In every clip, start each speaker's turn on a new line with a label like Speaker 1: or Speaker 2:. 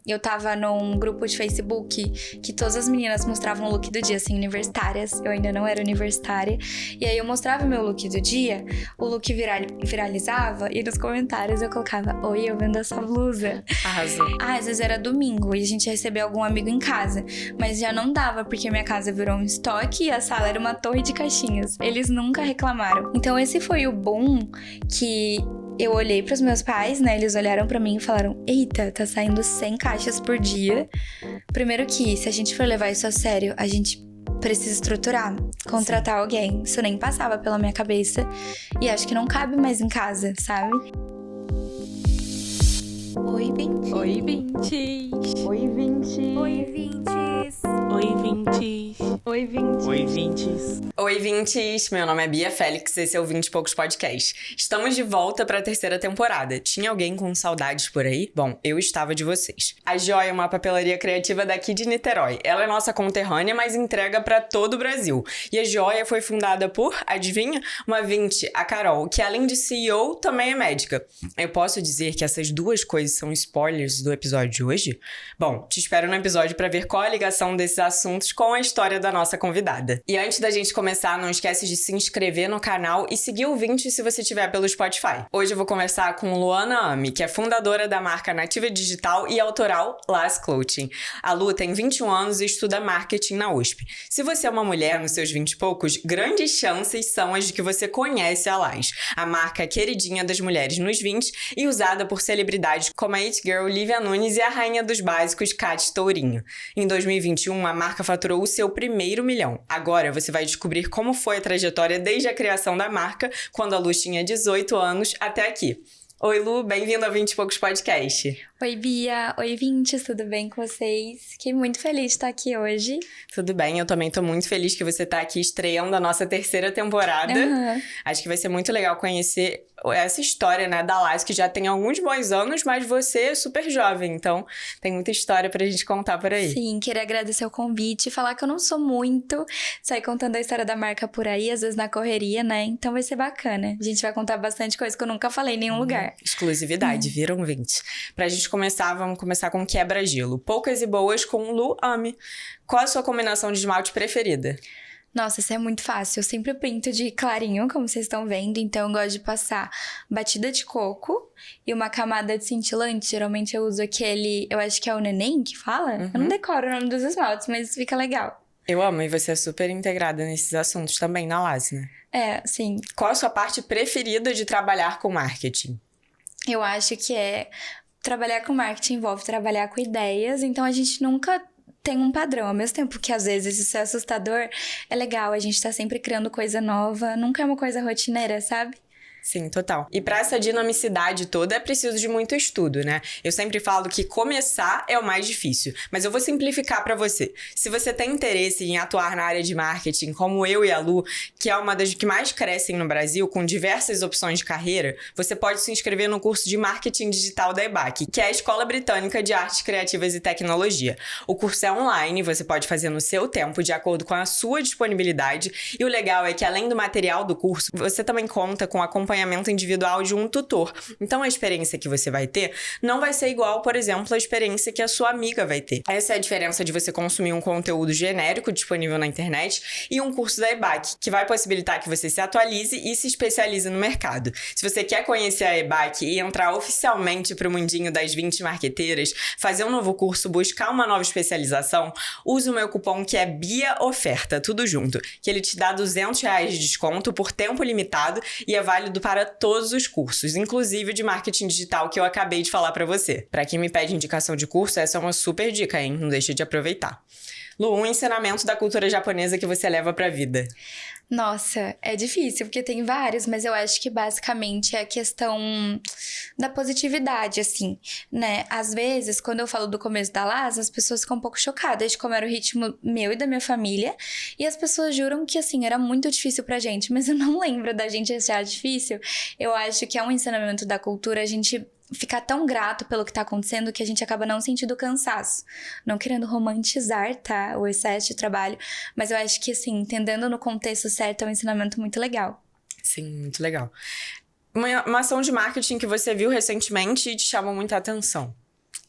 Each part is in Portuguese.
Speaker 1: eu tava num grupo de Facebook que todas as meninas mostravam o look do dia, assim, universitárias. Eu ainda não era universitária. E aí eu mostrava meu look do dia, o look viralizava e nos comentários eu colocava: oi, eu vendo essa blusa.
Speaker 2: Arrasou.
Speaker 1: Às vezes era domingo e a gente recebia algum amigo em casa, mas já não dava porque minha casa virou um estoque e a sala era uma torre de caixinhas. Eles nunca reclamaram. Então esse foi o boom que eu olhei pros meus pais, né? Eles olharam pra mim e falaram: eita, tá saindo 100 caixas por dia. Primeiro que, se a gente for levar isso a sério, a gente precisa estruturar, contratar alguém. Isso nem passava pela minha cabeça. E acho que não cabe mais em casa, sabe?
Speaker 3: Oi, Vintes.
Speaker 2: Oi, Vintes.
Speaker 3: Oi, Vintes.
Speaker 1: Oi, Vintes.
Speaker 2: Oi, Vintes.
Speaker 3: Oi, Vintes.
Speaker 4: Oi, Vintes.
Speaker 2: Oi, Vintes. Meu nome é Bia Félix, esse é o 20 e Poucos Podcast. Estamos de volta para a terceira temporada. Tinha alguém com saudades por aí? Bom, eu estava de vocês. A Joia é uma papelaria criativa daqui de Niterói. Ela é nossa conterrânea, mas entrega para todo o Brasil. E a Joia foi fundada por, adivinha? Uma Vinte, a Carol, que além de CEO, também é médica. Eu posso dizer que essas duas coisas são spoilers do episódio de hoje? Bom, te espero no episódio para ver qual a ligação desses assuntos com a história da nossa convidada. E antes da gente começar, não esquece de se inscrever no canal e seguir o 20 se você estiver pelo Spotify. Hoje eu vou conversar com Luana Ame, que é fundadora da marca Nativa Digital e autoral Las Clothing. A Lu tem 21 anos e estuda marketing na USP. Se você é uma mulher nos seus 20 e poucos, grandes chances são as de que você conhece a Las, a marca queridinha das mulheres nos 20 e usada por celebridades como a It Girl Lívia Nunes e a rainha dos básicos Kate Tourinho. Em 2021, a marca faturou o seu primeiro milhão. Agora você vai descobrir como foi a trajetória desde a criação da marca, quando a Lu tinha 18 anos, até aqui. Oi, Lu, bem-vindo ao 20 e Poucos Podcast.
Speaker 1: Oi, Bia. Oi, Vintes. Tudo bem com vocês? Fiquei muito feliz de estar aqui hoje.
Speaker 2: Tudo bem, eu também tô muito feliz que você tá aqui estreando a nossa terceira temporada. Acho que vai ser muito legal conhecer essa história, né, da Las, que já tem alguns bons anos, mas você é super jovem, então tem muita história pra gente contar por aí.
Speaker 1: Sim, queria agradecer o convite e falar que eu não sou muito sair contando a história da marca por aí, às vezes na correria, né? Então vai ser bacana. A gente vai contar bastante coisa que eu nunca falei em nenhum lugar.
Speaker 2: Exclusividade, viram, 20? Pra gente começar, vamos começar com quebra-gelo. Poucas e boas com Lu Ame. Qual a sua combinação de esmalte preferida?
Speaker 1: Nossa, isso é muito fácil. Eu sempre pinto de clarinho, como vocês estão vendo. Então, eu gosto de passar batida de coco e uma camada de cintilante. Geralmente, eu uso aquele... Eu acho que é o Neném que fala? Eu não decoro o nome dos esmaltes, mas fica legal.
Speaker 2: Eu amo, e você é super integrada nesses assuntos também na Las, né?
Speaker 1: É, sim.
Speaker 2: Qual a sua parte preferida de trabalhar com marketing?
Speaker 1: Eu acho que trabalhar com marketing envolve trabalhar com ideias. Então, a gente nunca tem um padrão. Ao mesmo tempo que, às vezes, isso é assustador, é legal. A gente tá sempre criando coisa nova. Nunca é uma coisa rotineira, sabe?
Speaker 2: Sim, total. E para essa dinamicidade toda é preciso de muito estudo, né? Eu sempre falo que começar é o mais difícil, mas eu vou simplificar para você. Se você tem interesse em atuar na área de marketing, como eu e a Lu, que é uma das que mais crescem no Brasil, com diversas opções de carreira, você pode se inscrever no curso de Marketing Digital da EBAC, que é a Escola Britânica de Artes Criativas e Tecnologia. O curso é online, você pode fazer no seu tempo, de acordo com a sua disponibilidade, e o legal é que, além do material do curso, você também conta com acompanhamento individual de um tutor. Então, a experiência que você vai ter não vai ser igual, por exemplo, à experiência que a sua amiga vai ter. Essa é a diferença de você consumir um conteúdo genérico disponível na internet e um curso da EBAC, que vai possibilitar que você se atualize e se especialize no mercado. Se você quer conhecer a EBAC e entrar oficialmente para o mundinho das 20 marqueteiras, fazer um novo curso, buscar uma nova especialização, use o meu cupom que é BIAOFERTA, tudo junto, que ele te dá R$200 de desconto por tempo limitado e é válido para todos os cursos, inclusive o de marketing digital que eu acabei de falar para você. Para quem me pede indicação de curso, essa é uma super dica, hein? Não deixa de aproveitar. Lu, um ensinamento da cultura japonesa que você leva pra vida.
Speaker 1: Nossa, é difícil, porque tem vários, mas eu acho que basicamente é a questão da positividade, assim, né? Às vezes, quando eu falo do começo da Las, as pessoas ficam um pouco chocadas de como era o ritmo meu e da minha família, e as pessoas juram que, assim, era muito difícil pra gente, mas eu não lembro da gente achar difícil. Eu acho que é um ensinamento da cultura a gente ficar tão grato pelo que tá acontecendo que a gente acaba não sentindo cansaço. Não querendo romantizar, tá? O excesso de trabalho. Mas eu acho que, assim, entendendo no contexto certo, é um ensinamento muito legal.
Speaker 2: Sim, muito legal. Uma ação de marketing que você viu recentemente e te chamou muita atenção.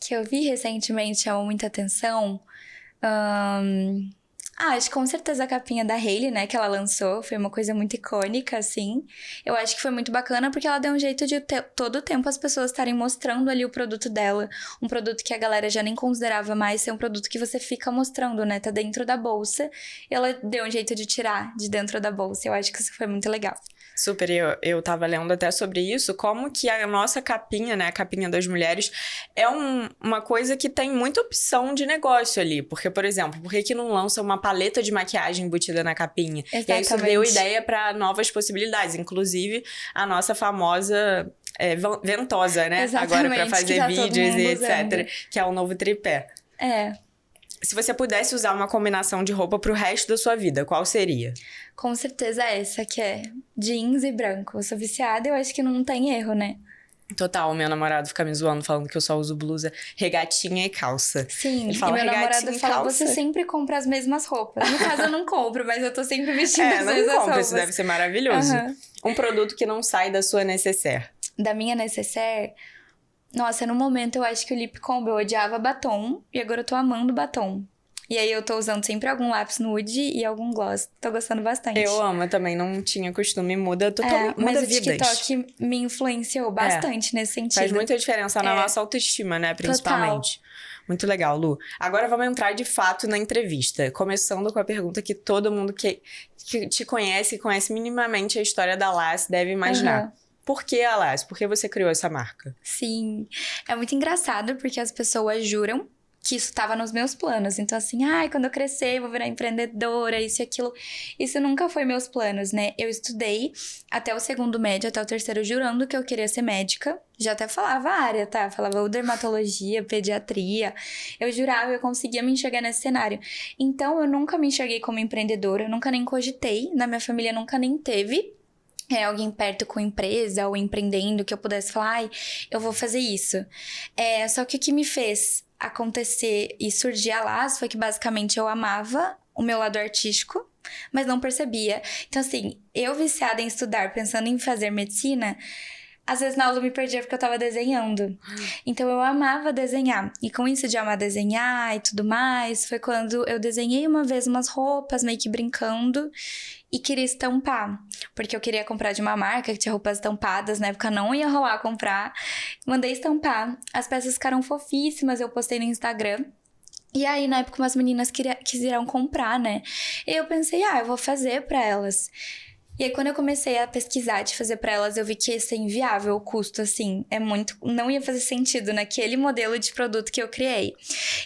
Speaker 1: que eu vi recentemente chamou muita atenção. Acho que com certeza a capinha da Hailey, né, que ela lançou, foi uma coisa muito icônica, assim. Eu acho que foi muito bacana porque ela deu um jeito de todo o tempo as pessoas estarem mostrando ali o produto dela. Um produto que a galera já nem considerava mais ser um produto que você fica mostrando, né, tá dentro da bolsa. E ela deu um jeito de tirar de dentro da bolsa. Eu acho que isso foi muito legal.
Speaker 2: Super, eu tava lendo até sobre isso, como que a nossa capinha, né, a capinha das mulheres, é uma coisa que tem muita opção de negócio ali. Porque, por exemplo, por que não lança uma paleta de maquiagem embutida na capinha?
Speaker 1: Exatamente.
Speaker 2: E aí isso deu ideia para novas possibilidades, inclusive a nossa famosa ventosa, né?
Speaker 1: Exatamente,
Speaker 2: agora para fazer
Speaker 1: que tá todo
Speaker 2: vídeos
Speaker 1: mundo
Speaker 2: e
Speaker 1: usando.
Speaker 2: etc, que é o novo tripé. Se você pudesse usar uma combinação de roupa pro resto da sua vida, qual seria?
Speaker 1: Com certeza essa, que é jeans e branco. Eu sou viciada e eu acho que não tem erro, né?
Speaker 2: Total, meu namorado fica me zoando, falando que eu só uso blusa, regatinha e calça.
Speaker 1: Sim,
Speaker 2: Ele fala
Speaker 1: e meu namorado
Speaker 2: regatinha e
Speaker 1: fala,
Speaker 2: calça.
Speaker 1: você sempre compra as mesmas roupas. No caso, eu não compro, mas eu tô sempre vestindo as
Speaker 2: não
Speaker 1: mesmas
Speaker 2: compra,
Speaker 1: roupas.
Speaker 2: isso deve ser maravilhoso.
Speaker 1: Aham.
Speaker 2: Um produto que não sai da sua necessaire.
Speaker 1: Da minha necessaire, nossa, no momento eu acho que o lip combo, eu odiava batom, e agora eu tô amando batom. E aí eu tô usando sempre algum lápis nude e algum gloss. Tô gostando bastante.
Speaker 2: Eu amo, eu também não tinha costume, muda totalmente,
Speaker 1: mas
Speaker 2: muda
Speaker 1: o
Speaker 2: vidas.
Speaker 1: TikTok me influenciou bastante nesse sentido.
Speaker 2: Faz muita diferença na nossa autoestima, né, principalmente. Muito legal, Lu. Agora vamos entrar de fato na entrevista. Começando com a pergunta que todo mundo que te conhece e conhece minimamente a história da Lass deve imaginar.
Speaker 1: Aham.
Speaker 2: Por que a Lass? Por que você criou essa marca?
Speaker 1: Sim, é muito engraçado porque as pessoas juram que isso estava nos meus planos. Então, assim, quando eu crescer, eu vou virar empreendedora, isso e aquilo. Isso nunca foi meus planos, né? Eu estudei até o segundo médio, até o terceiro, jurando que eu queria ser médica. Já até falava a área, tá? Falava ou dermatologia, pediatria. Eu jurava, eu conseguia me enxergar nesse cenário. Então, eu nunca me enxerguei como empreendedora, eu nunca nem cogitei. Na minha família, nunca nem teve alguém perto com empresa ou empreendendo que eu pudesse falar, eu vou fazer isso. Só que o que me fez acontecer e surgir a Lass foi que basicamente eu amava o meu lado artístico, mas não percebia. Então, assim, eu viciada em estudar, pensando em fazer medicina, às vezes na aula eu me perdia porque eu tava desenhando. Então eu amava desenhar. E com isso de amar desenhar e tudo mais, foi quando eu desenhei uma vez umas roupas, meio que brincando, e queria estampar. Porque eu queria comprar de uma marca que tinha roupas estampadas, na época não ia rolar comprar. Mandei estampar. As peças ficaram fofíssimas, eu postei no Instagram. E aí, na época, umas meninas quiseram comprar, né? E eu pensei, eu vou fazer pra elas. E aí, quando eu comecei a pesquisar de fazer pra elas, eu vi que ia ser inviável o custo, assim. Não ia fazer sentido naquele modelo de produto que eu criei.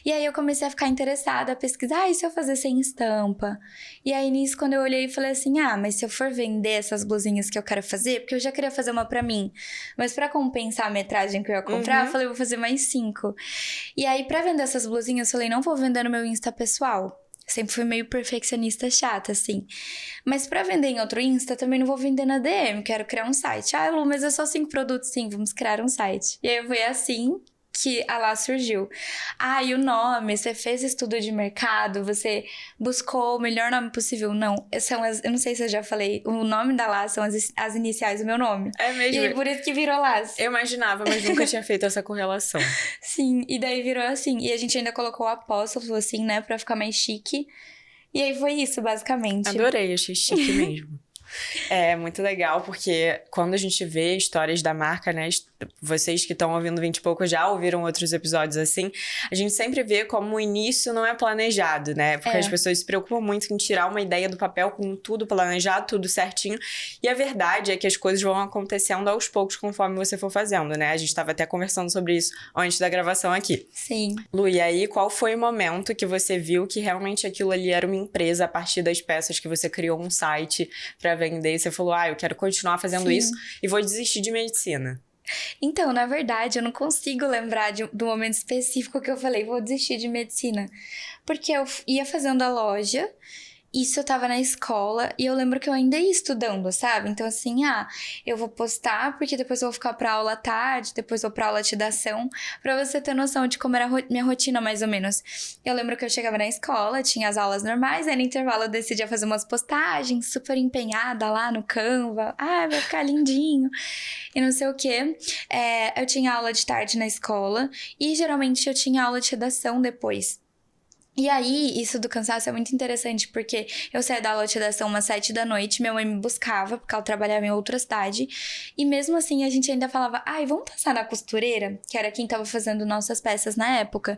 Speaker 1: E aí, eu comecei a ficar interessada, a pesquisar, e se eu fazer sem estampa? E aí, nisso, quando eu olhei, falei assim, mas se eu for vender essas blusinhas que eu quero fazer, porque eu já queria fazer uma pra mim, mas pra compensar a metragem que eu ia comprar, eu falei, vou fazer mais 5. E aí, pra vender essas blusinhas, eu falei, não vou vender no meu Insta pessoal. Sempre fui meio perfeccionista chata, assim. Mas pra vender em outro Insta, também não vou vender na DM. Quero criar um site. Lu, mas é só 5 produtos? Sim, vamos criar um site. E aí foi assim que a Lass surgiu. E o nome? Você fez estudo de mercado? Você buscou o melhor nome possível? Não. Eu não sei se eu já falei. O nome da Lass são as iniciais do meu nome.
Speaker 2: É mesmo?
Speaker 1: E aí, por isso que virou Lass.
Speaker 2: Eu imaginava, mas nunca tinha feito essa correlação.
Speaker 1: Sim, e daí virou assim. E a gente ainda colocou o apóstrofo, assim, né? Pra ficar mais chique. E aí foi isso, basicamente.
Speaker 2: Adorei, achei chique mesmo. É muito legal, porque quando a gente vê histórias da marca, né? Vocês que estão ouvindo 20 e pouco já ouviram outros episódios assim. A gente sempre vê como o início não é planejado, né? Porque as pessoas se preocupam muito em tirar uma ideia do papel com tudo planejado, tudo certinho. E a verdade é que as coisas vão acontecendo aos poucos conforme você for fazendo, né? A gente estava até conversando sobre isso antes da gravação aqui.
Speaker 1: Sim.
Speaker 2: Lu, e aí qual foi o momento que você viu que realmente aquilo ali era uma empresa a partir das peças que você criou um site pra vender e você falou, eu quero continuar fazendo
Speaker 1: Sim.
Speaker 2: isso e vou desistir de medicina?
Speaker 1: Então, na verdade, eu não consigo lembrar do momento específico que eu falei, vou desistir de medicina. Porque eu ia fazendo a loja isso eu tava na escola e eu lembro que eu ainda ia estudando, sabe? Então, assim, eu vou postar porque depois eu vou ficar pra aula à tarde, depois vou pra aula de dação, pra você ter noção de como era minha rotina, mais ou menos. Eu lembro que eu chegava na escola, tinha as aulas normais, aí no intervalo eu decidia fazer umas postagens, super empenhada lá no Canva. Vai ficar lindinho. E não sei o quê. Eu tinha aula de tarde na escola e geralmente eu tinha aula de redação depois. E aí, isso do cansaço é muito interessante, porque eu saía da aula de redação umas 7 da noite, minha mãe me buscava, porque ela trabalhava em outra cidade, e mesmo assim a gente ainda falava, vamos passar na costureira, que era quem tava fazendo nossas peças na época.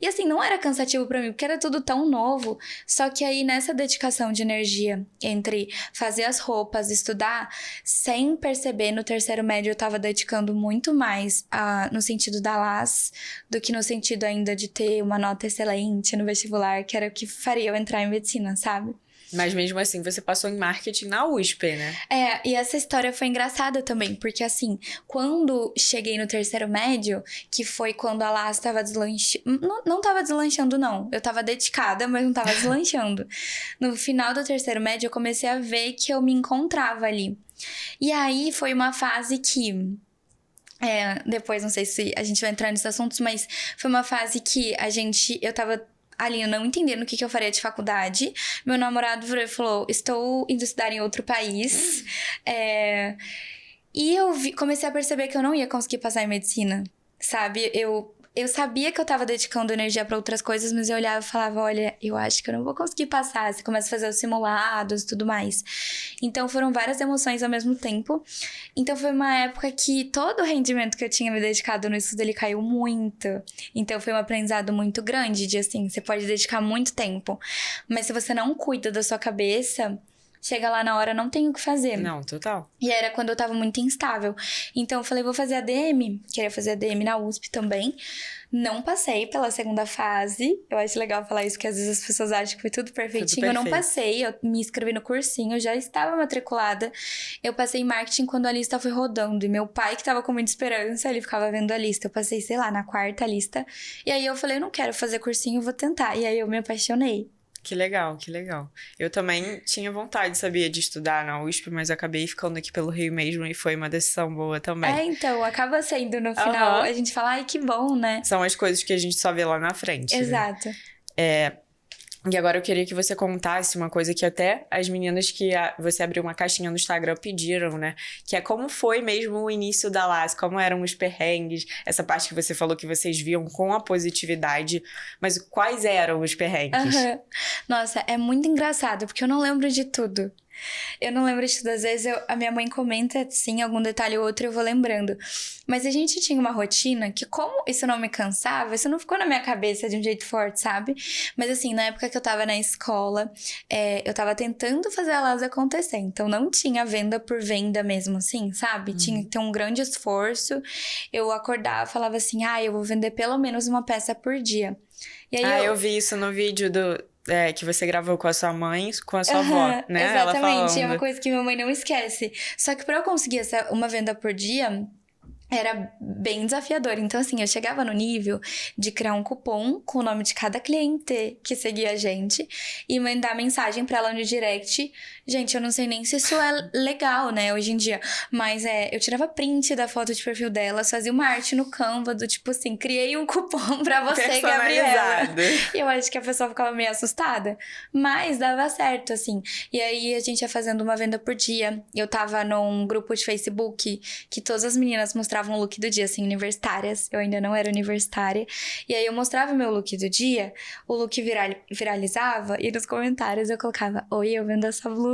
Speaker 1: E assim, não era cansativo pra mim, porque era tudo tão novo, só que aí nessa dedicação de energia entre fazer as roupas, estudar, sem perceber, no terceiro médio eu tava dedicando muito mais no sentido da LAS, do que no sentido ainda de ter uma nota excelente no vestibular, que era o que faria eu entrar em medicina, sabe?
Speaker 2: Mas mesmo assim, você passou em marketing na USP, né?
Speaker 1: E essa história foi engraçada também, porque assim, quando cheguei no terceiro médio, que foi quando a LAS tava deslanchando... Não tava deslanchando, não. Eu tava dedicada, mas não tava deslanchando. No final do terceiro médio, eu comecei a ver que eu me encontrava ali. E aí, foi uma fase que... depois, não sei se a gente vai entrar nesses assuntos, mas foi uma fase que eu tava ali, não entendendo o que eu faria de faculdade. Meu namorado virou e falou, estou indo estudar em outro país. E eu comecei a perceber que eu não ia conseguir passar em medicina, sabe? Eu sabia que eu tava dedicando energia pra outras coisas, mas eu olhava e falava, olha, eu acho que eu não vou conseguir passar. Você começa a fazer os simulados e tudo mais. Então, foram várias emoções ao mesmo tempo. Então, foi uma época que todo o rendimento que eu tinha me dedicado no estudo, ele caiu muito. Então, foi um aprendizado muito grande de, assim, você pode dedicar muito tempo. Mas se você não cuida da sua cabeça... Chega lá na hora, não tem o que fazer.
Speaker 2: Não, total.
Speaker 1: E era quando eu tava muito instável. Então eu falei, vou fazer ADM. Queria fazer ADM na USP também. Não passei pela segunda fase. Eu acho legal falar isso, porque às vezes as pessoas acham que foi tudo perfeitinho. Eu não passei, eu me inscrevi no cursinho, eu já estava matriculada. Eu passei em marketing quando a lista foi rodando. E meu pai, que tava com muita esperança, ele ficava vendo a lista. Eu passei, sei lá, na 4ª lista. E aí eu falei, eu não quero fazer cursinho, eu vou tentar. E aí eu me apaixonei.
Speaker 2: Que legal, que legal. Eu também tinha vontade, sabia, de estudar na USP, mas acabei ficando aqui pelo Rio mesmo e foi uma decisão boa também.
Speaker 1: Então, acaba sendo no final. A gente fala, que bom, né?
Speaker 2: São as coisas que a gente só vê lá na frente.
Speaker 1: Exato.
Speaker 2: Né? E agora eu queria que você contasse uma coisa que até as meninas que você abriu uma caixinha no Instagram pediram, né? Que é como foi mesmo o início da LAS, como eram os perrengues, essa parte que você falou que vocês viam com a positividade, mas quais eram os perrengues?
Speaker 1: Nossa, é muito engraçado, porque eu não lembro de tudo. Eu não lembro de tudo. Às vezes a minha mãe comenta, sim, algum detalhe ou outro, eu vou lembrando. Mas a gente tinha uma rotina que, como isso não me cansava, isso não ficou na minha cabeça de um jeito forte, sabe? Mas assim, na época que eu tava na escola, eu tava tentando fazer a LAS acontecer. Então não tinha venda por venda mesmo, assim, sabe? Tinha que ter um grande esforço. Eu acordava, falava assim, eu vou vender pelo menos uma peça por dia. E aí
Speaker 2: eu vi isso no vídeo que você gravou com a sua mãe, com a sua avó, né?
Speaker 1: Exatamente, é uma coisa que minha mãe não esquece. Só que pra eu conseguir uma venda por dia, era bem desafiador. Então, assim, eu chegava no nível de criar um cupom com o nome de cada cliente que seguia a gente e mandar mensagem pra ela no direct. Gente, eu não sei nem se isso é legal, né, hoje em dia. Mas eu tirava print da foto de perfil delas, fazia uma arte no Canva do tipo assim, criei um cupom pra você, Gabriela. E eu acho que a pessoa ficava meio assustada. Mas dava certo, assim. E aí, a gente ia fazendo uma venda por dia. Eu tava num grupo de Facebook que todas as meninas mostravam um look do dia, assim, universitárias. Eu ainda não era universitária. E aí, eu mostrava o meu look do dia, o look viralizava, e nos comentários eu colocava, oi, eu vendo essa blusa.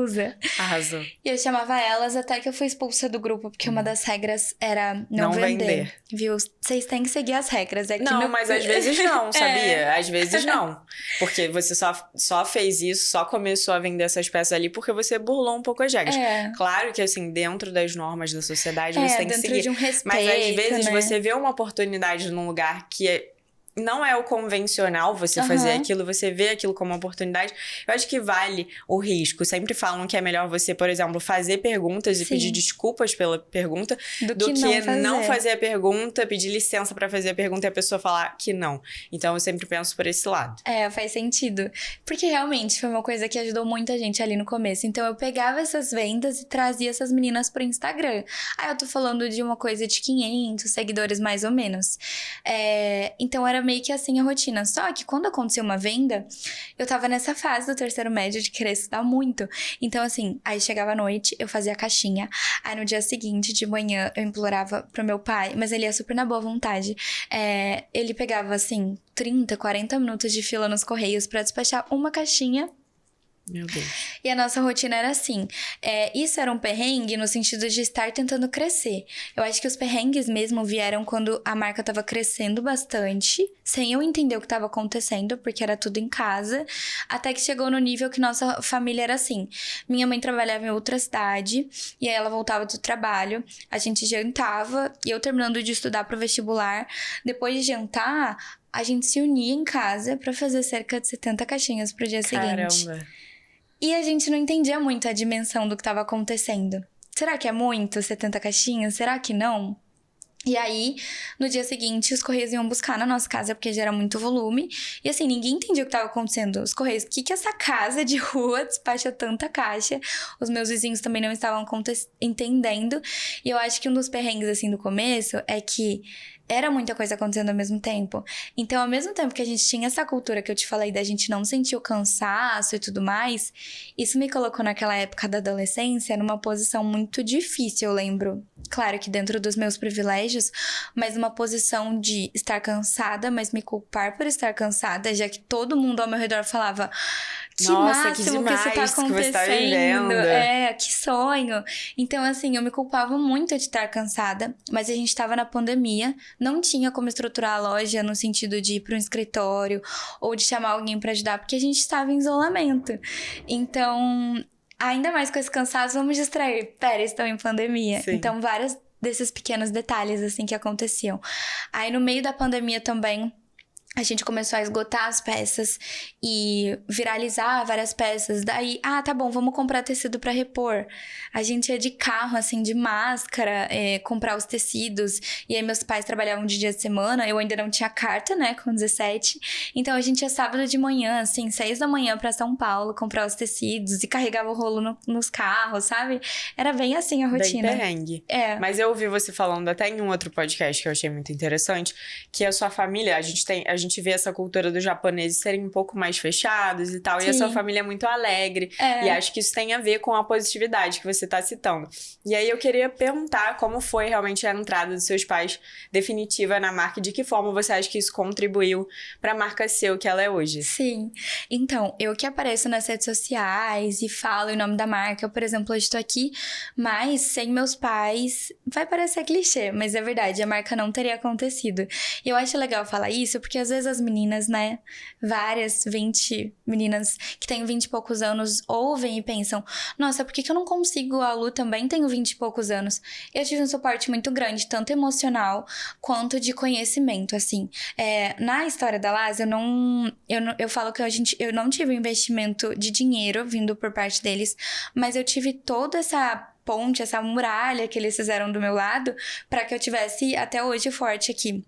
Speaker 2: Arrasou.
Speaker 1: E eu chamava elas até que eu fui expulsa do grupo, porque uma das regras era não vender. Viu? Vocês têm que seguir as regras.
Speaker 2: Não, mas às vezes não, sabia? Às vezes não. Porque você só fez isso, só começou a vender essas peças ali porque você burlou um pouco as regras. Claro que, assim, dentro das normas da sociedade, você tem que seguir.
Speaker 1: De um respeito,
Speaker 2: mas às vezes
Speaker 1: né?
Speaker 2: você vê uma oportunidade num lugar que não é o convencional você fazer aquilo, você vê aquilo como uma oportunidade, eu acho que vale o risco. Sempre falam que é melhor você, por exemplo, fazer perguntas e
Speaker 1: Sim.
Speaker 2: pedir desculpas pela pergunta do que não fazer a pergunta, pedir licença pra fazer a pergunta e a pessoa falar que não. Então, eu sempre penso por esse lado.
Speaker 1: Faz sentido. Porque realmente foi uma coisa que ajudou muita gente ali no começo. Então, eu pegava essas vendas e trazia essas meninas pro Instagram. Eu tô falando de uma coisa de 500 seguidores, mais ou menos. Então, era meio que assim a rotina. Só que quando acontecia uma venda, eu tava nessa fase do terceiro médio de querer estudar muito. Então, assim, aí chegava à noite, eu fazia a caixinha. Aí no dia seguinte, de manhã, eu implorava pro meu pai, mas ele ia super na boa vontade. Ele pegava, assim, 30, 40 minutos de fila nos Correios pra despachar uma caixinha.
Speaker 2: Meu Deus.
Speaker 1: E a nossa rotina era assim. Isso era um perrengue no sentido de estar tentando crescer. Eu acho que os perrengues mesmo vieram quando a marca tava crescendo bastante, sem eu entender o que tava acontecendo, porque era tudo em casa, até que chegou no nível que nossa família era assim. Minha mãe trabalhava em outra cidade, e aí ela voltava do trabalho, a gente jantava, e eu terminando de estudar pro vestibular. Depois de jantar, a gente se unia em casa pra fazer cerca de 70 caixinhas pro dia seguinte.
Speaker 2: Caramba.
Speaker 1: E a gente não entendia muito a dimensão do que estava acontecendo. Será que é muito 70 caixinhas? Será que não? E aí, no dia seguinte, os Correios iam buscar na nossa casa, porque já era muito volume. E assim, ninguém entendia o que estava acontecendo. Os Correios, o que essa casa de rua despacha tanta caixa? Os meus vizinhos também não estavam entendendo. E eu acho que um dos perrengues, assim, do começo é que era muita coisa acontecendo ao mesmo tempo. Então, ao mesmo tempo que a gente tinha essa cultura que eu te falei da gente não sentir o cansaço e tudo mais, isso me colocou naquela época da adolescência numa posição muito difícil, eu lembro. Claro que dentro dos meus privilégios, mas uma posição de estar cansada, mas me culpar por estar cansada, já que todo mundo ao meu redor falava: que
Speaker 2: Nossa,
Speaker 1: máximo
Speaker 2: que demais
Speaker 1: isso tá
Speaker 2: que você tá
Speaker 1: acontecendo.
Speaker 2: vivendo.
Speaker 1: Que sonho. Então, assim, eu me culpava muito de estar cansada, mas a gente tava na pandemia, não tinha como estruturar a loja no sentido de ir para um escritório ou de chamar alguém para ajudar, porque a gente estava em isolamento. Então, ainda mais com esse cansaço, vamos distrair. Pera, estão em pandemia.
Speaker 2: Sim.
Speaker 1: Então, vários desses pequenos detalhes, assim, que aconteciam. Aí, no meio da pandemia também, a gente começou a esgotar as peças e viralizar várias peças. Daí, tá bom, vamos comprar tecido pra repor. A gente ia de carro, assim, de máscara, comprar os tecidos. E aí, meus pais trabalhavam de dia de semana. Eu ainda não tinha carta, né, com 17. Então, a gente ia sábado de manhã, assim, 6 da manhã pra São Paulo, comprar os tecidos. E carregava o rolo nos carros, sabe? Era bem assim a rotina.
Speaker 2: Bem perrengue. Mas eu ouvi você falando até em um outro podcast que eu achei muito interessante, que a sua família, a gente vê essa cultura dos japoneses serem um pouco mais fechados e tal.
Speaker 1: Sim.
Speaker 2: E a sua família é muito alegre. E acho que isso tem a ver com a positividade que você tá citando. E aí eu queria perguntar como foi realmente a entrada dos seus pais definitiva na marca e de que forma você acha que isso contribuiu pra marca ser o que ela é hoje.
Speaker 1: Sim. Então, eu que apareço nas redes sociais e falo em nome da marca, eu, por exemplo, hoje tô aqui, mas sem meus pais, vai parecer clichê, mas é verdade, a marca não teria acontecido. E eu acho legal falar isso, porque às vezes as meninas, né, várias 20 meninas que têm 20 e poucos anos ouvem e pensam: nossa, por que eu não consigo? A Lu também tenho 20 e poucos anos. Eu tive um suporte muito grande, tanto emocional quanto de conhecimento, assim. Na história da Laz, eu falo que eu não tive investimento de dinheiro vindo por parte deles, mas eu tive toda essa ponte, essa muralha que eles fizeram do meu lado para que eu tivesse até hoje forte aqui.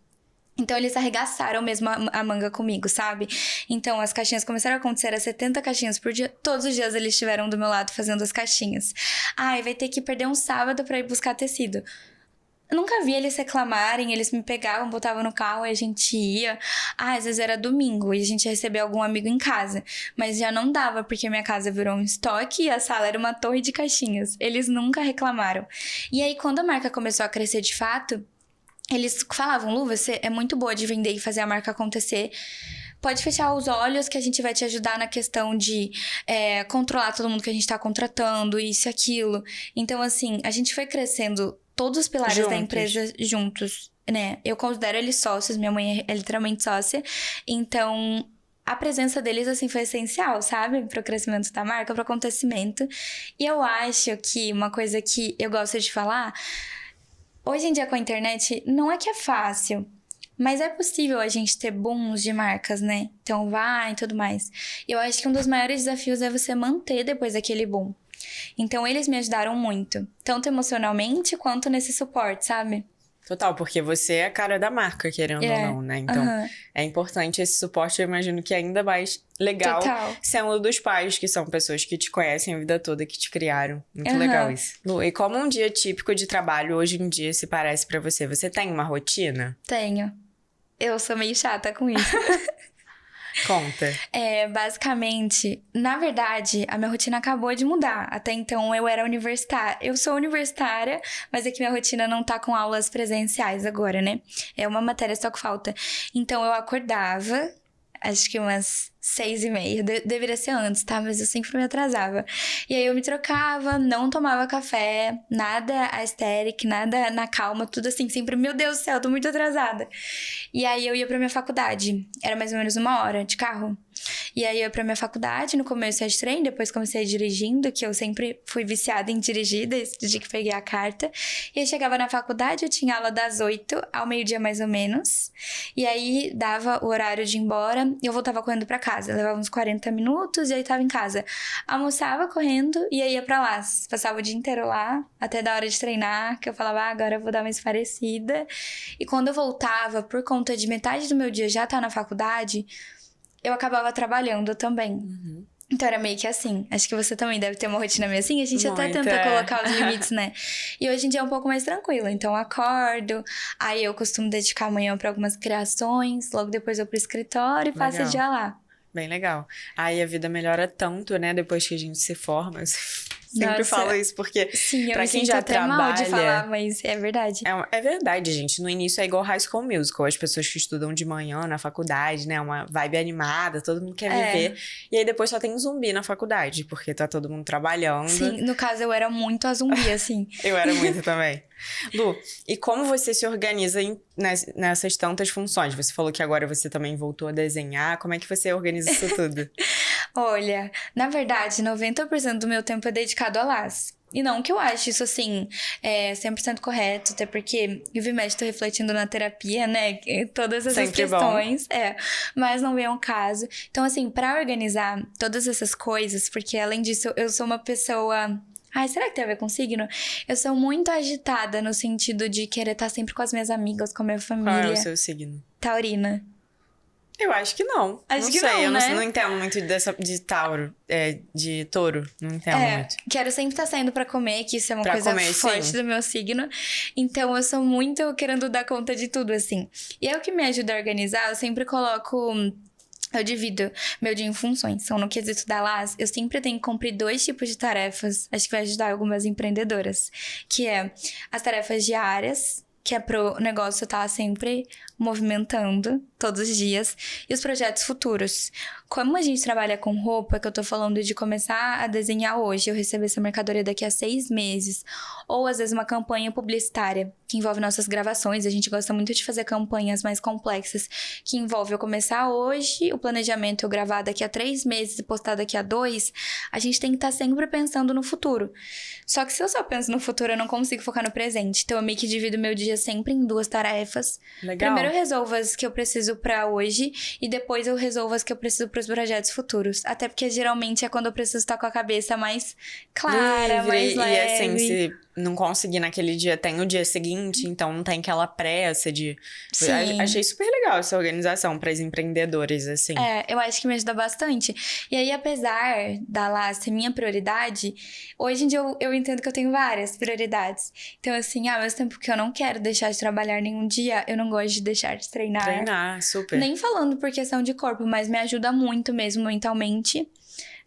Speaker 1: Então, eles arregaçaram mesmo a manga comigo, sabe? Então, as caixinhas começaram a acontecer, era 70 caixinhas por dia. Todos os dias eles estiveram do meu lado fazendo as caixinhas. Vai ter que perder um sábado pra ir buscar tecido. Eu nunca vi eles reclamarem, eles me pegavam, botavam no carro e a gente ia. Às vezes era domingo e a gente ia receber algum amigo em casa. Mas já não dava, porque minha casa virou um estoque e a sala era uma torre de caixinhas. Eles nunca reclamaram. E aí, quando a marca começou a crescer de fato, eles falavam: Lu, você é muito boa de vender e fazer a marca acontecer. Pode fechar os olhos que a gente vai te ajudar na questão de controlar todo mundo que a gente tá contratando, isso e aquilo. Então, assim, a gente foi crescendo todos os pilares da empresa juntos, né? Eu considero eles sócios, minha mãe é literalmente sócia. Então, a presença deles, assim, foi essencial, sabe? Pro crescimento da marca, pro acontecimento. E eu acho que uma coisa que eu gosto de falar: hoje em dia, com a internet, não é que é fácil, Mas é possível a gente ter booms de marcas, né? Então vai e tudo mais. E eu acho que um dos maiores desafios é você manter depois daquele boom. Então eles me ajudaram muito, tanto emocionalmente quanto nesse suporte, sabe?
Speaker 2: Total, porque você é a cara da marca, querendo ou não, né? Então, é importante esse suporte. Eu imagino que é ainda mais legal
Speaker 1: Total.
Speaker 2: sendo dos pais, que são pessoas que te conhecem a vida toda, que te criaram. Muito legal isso. Lu, e como um dia típico de trabalho hoje em dia se parece pra você? Você tem uma rotina?
Speaker 1: Tenho. Eu sou meio chata com isso.
Speaker 2: Conta.
Speaker 1: Basicamente, na verdade, a minha rotina acabou de mudar. Até então eu era universitária. Eu sou universitária, mas é que minha rotina não tá com aulas presenciais agora, né? É uma matéria só que falta. Então eu acordava, acho que umas 6h30. Deveria ser antes, tá? Mas eu sempre me atrasava. E aí eu me trocava, não tomava café, nada aesthetic, nada na calma, tudo assim, sempre, meu Deus do céu, tô muito atrasada. E aí eu ia pra minha faculdade. Era mais ou menos 1 hora de carro. E aí eu ia pra minha faculdade, no começo eu de trem, depois comecei dirigindo, que eu sempre fui viciada em dirigir, desde que peguei a carta. E aí chegava na faculdade, eu tinha aula das 8 ao meio-dia mais ou menos. E aí dava o horário de ir embora e eu voltava correndo pra casa. Eu levava uns 40 minutos e aí tava em casa. Almoçava correndo e aí ia pra lá. Passava o dia inteiro lá, até da hora de treinar, que eu falava, agora eu vou dar uma esparecida. E quando eu voltava, por conta de metade do meu dia já estar na faculdade, eu acabava trabalhando também. Então era meio que assim. Acho que você também deve ter uma rotina meio assim. A gente até tenta colocar os limites, né? E hoje em dia é um pouco mais tranquilo. Então eu acordo, aí eu costumo dedicar a manhã pra algumas criações, logo depois eu pro escritório e passo o dia lá.
Speaker 2: Bem legal. Aí a vida melhora tanto, né? Depois que a gente se forma. Eu sempre falo isso, porque
Speaker 1: sim,
Speaker 2: pra quem já
Speaker 1: até
Speaker 2: trabalha...
Speaker 1: mal de falar, mas é verdade.
Speaker 2: É verdade, gente. No início é igual High School Musical. As pessoas que estudam de manhã na faculdade, né? Uma vibe animada, todo mundo quer viver. E aí depois só tem zumbi na faculdade, porque tá todo mundo trabalhando.
Speaker 1: Sim, no caso eu era muito a zumbi, assim.
Speaker 2: Eu era muito também. Lu, e como você se organiza nessas tantas funções? Você falou que agora você também voltou a desenhar. Como é que você organiza isso tudo?
Speaker 1: Olha, na verdade, 90% do meu tempo é dedicado a Las. E não que eu ache isso, assim, 100% correto, até porque eu vi médico refletindo na terapia, né? Todas essas
Speaker 2: sempre
Speaker 1: questões. Mas não vem ao caso. Então, assim, pra organizar todas essas coisas, porque além disso, eu sou uma pessoa... Ai, será que tem a ver com signo? Eu sou muito agitada no sentido de querer estar sempre com as minhas amigas, com a minha família.
Speaker 2: Qual é o seu signo?
Speaker 1: Taurina.
Speaker 2: Eu acho que não.
Speaker 1: Acho
Speaker 2: não
Speaker 1: que
Speaker 2: sei,
Speaker 1: não,
Speaker 2: eu
Speaker 1: né?
Speaker 2: não entendo muito de Tauro, de touro. Não entendo muito.
Speaker 1: Quero sempre estar saindo pra comer, que isso é uma
Speaker 2: Pra
Speaker 1: coisa
Speaker 2: comer,
Speaker 1: forte
Speaker 2: sim.
Speaker 1: do meu signo. Então, eu sou muito querendo dar conta de tudo, assim. E é o que me ajuda a organizar, eu sempre coloco... Eu divido meu dia em funções. Então, no quesito da LAS, eu sempre tenho que cumprir 2 tipos de tarefas. Acho que vai ajudar algumas empreendedoras. Que é as tarefas diárias, que é pro negócio estar sempre movimentando todos os dias. E os projetos futuros. Como a gente trabalha com roupa, que eu tô falando de começar a desenhar hoje, eu receber essa mercadoria daqui a 6 meses. Ou, às vezes, uma campanha publicitária, que envolve nossas gravações. A gente gosta muito de fazer campanhas mais complexas, que envolve eu começar hoje, o planejamento eu gravar daqui a 3 meses e postar daqui a 2. A gente tem que estar sempre pensando no futuro. Só que se eu só penso no futuro, eu não consigo focar no presente. Então, eu meio que divido meu dia sempre em 2 tarefas.
Speaker 2: Legal.
Speaker 1: Primeiro eu resolvo as que eu preciso pra hoje e depois eu resolvo as que eu preciso pros projetos futuros. Até porque geralmente é quando eu preciso estar com a cabeça mais clara,
Speaker 2: livre,
Speaker 1: mais leve.
Speaker 2: E assim, se não conseguir naquele dia, tem o dia seguinte, então não tem aquela pressa de...
Speaker 1: Sim.
Speaker 2: Achei super legal essa organização para as empreendedoras, assim.
Speaker 1: Eu acho que me ajuda bastante. E aí, apesar da LAS ser minha prioridade, hoje em dia eu entendo que eu tenho várias prioridades. Então, assim, ao mesmo tempo que eu não quero deixar de trabalhar nenhum dia, eu não gosto de deixar de treinar.
Speaker 2: Treinar, super.
Speaker 1: Nem falando por questão de corpo, mas me ajuda muito mesmo mentalmente.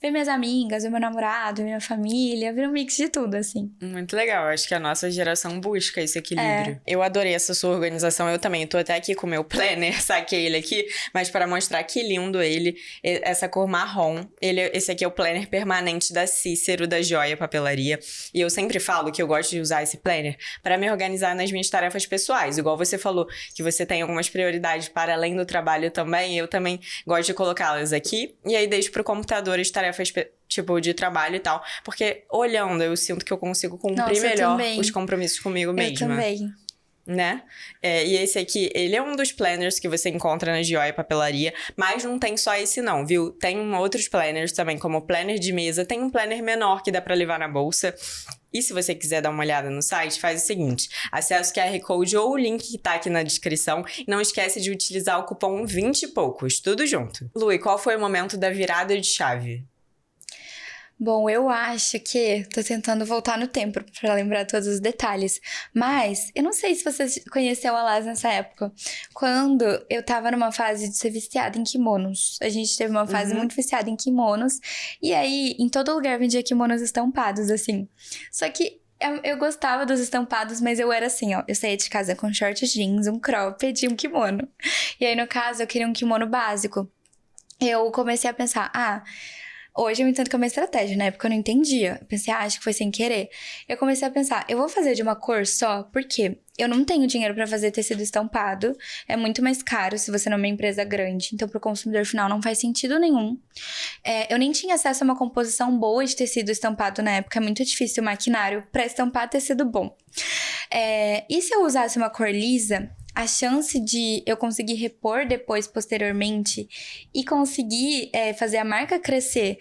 Speaker 1: Ver minhas amigas, ver meu namorado, ver minha família, ver um mix de tudo, assim.
Speaker 2: Muito legal, acho que a nossa geração busca esse equilíbrio. Eu adorei essa sua organização, eu também tô até aqui com o meu planner, saquei ele aqui, mas para mostrar que lindo ele, essa cor marrom, esse aqui é o planner permanente da Cícero, da Joia Papelaria, e eu sempre falo que eu gosto de usar esse planner para me organizar nas minhas tarefas pessoais, igual você falou que você tem algumas prioridades para além do trabalho também, eu também gosto de colocá-las aqui, e aí deixo pro computador as tarefas tipo, de trabalho e tal. Porque olhando, eu sinto que eu consigo cumprir melhor os compromissos comigo mesma.
Speaker 1: Eu também.
Speaker 2: né? E esse aqui, ele é um dos planners que você encontra na Joia Papelaria, mas não tem só esse não, viu? Tem outros planners também, como o planner de mesa, tem um planner menor que dá pra levar na bolsa. E se você quiser dar uma olhada no site, faz o seguinte, acessa o QR Code ou o link que tá aqui na descrição e não esquece de utilizar o cupom 20 e poucos, tudo junto. Lu, e qual foi o momento da virada de chave?
Speaker 1: Bom, eu acho que tô tentando voltar no tempo pra lembrar todos os detalhes. Mas eu não sei se você conheceu a Laz nessa época. Quando eu tava numa fase de ser viciada em kimonos. A gente teve uma fase muito viciada em kimonos. E aí, em todo lugar vendia kimonos estampados, assim. Só que eu gostava dos estampados, mas eu era assim, ó. Eu saía de casa com short jeans, um cropped e um kimono. E aí, no caso, eu queria um kimono básico. Eu comecei a pensar, hoje eu entendo que é uma estratégia, na época eu não entendia. Eu pensei, acho que foi sem querer. Eu comecei a pensar, eu vou fazer de uma cor só, porque eu não tenho dinheiro pra fazer tecido estampado. É muito mais caro se você não é uma empresa grande. Então, pro consumidor final, não faz sentido nenhum. Eu nem tinha acesso a uma composição boa de tecido estampado na época. É muito difícil o maquinário pra estampar tecido bom. E se eu usasse uma cor lisa, a chance de eu conseguir repor depois, posteriormente, e conseguir fazer a marca crescer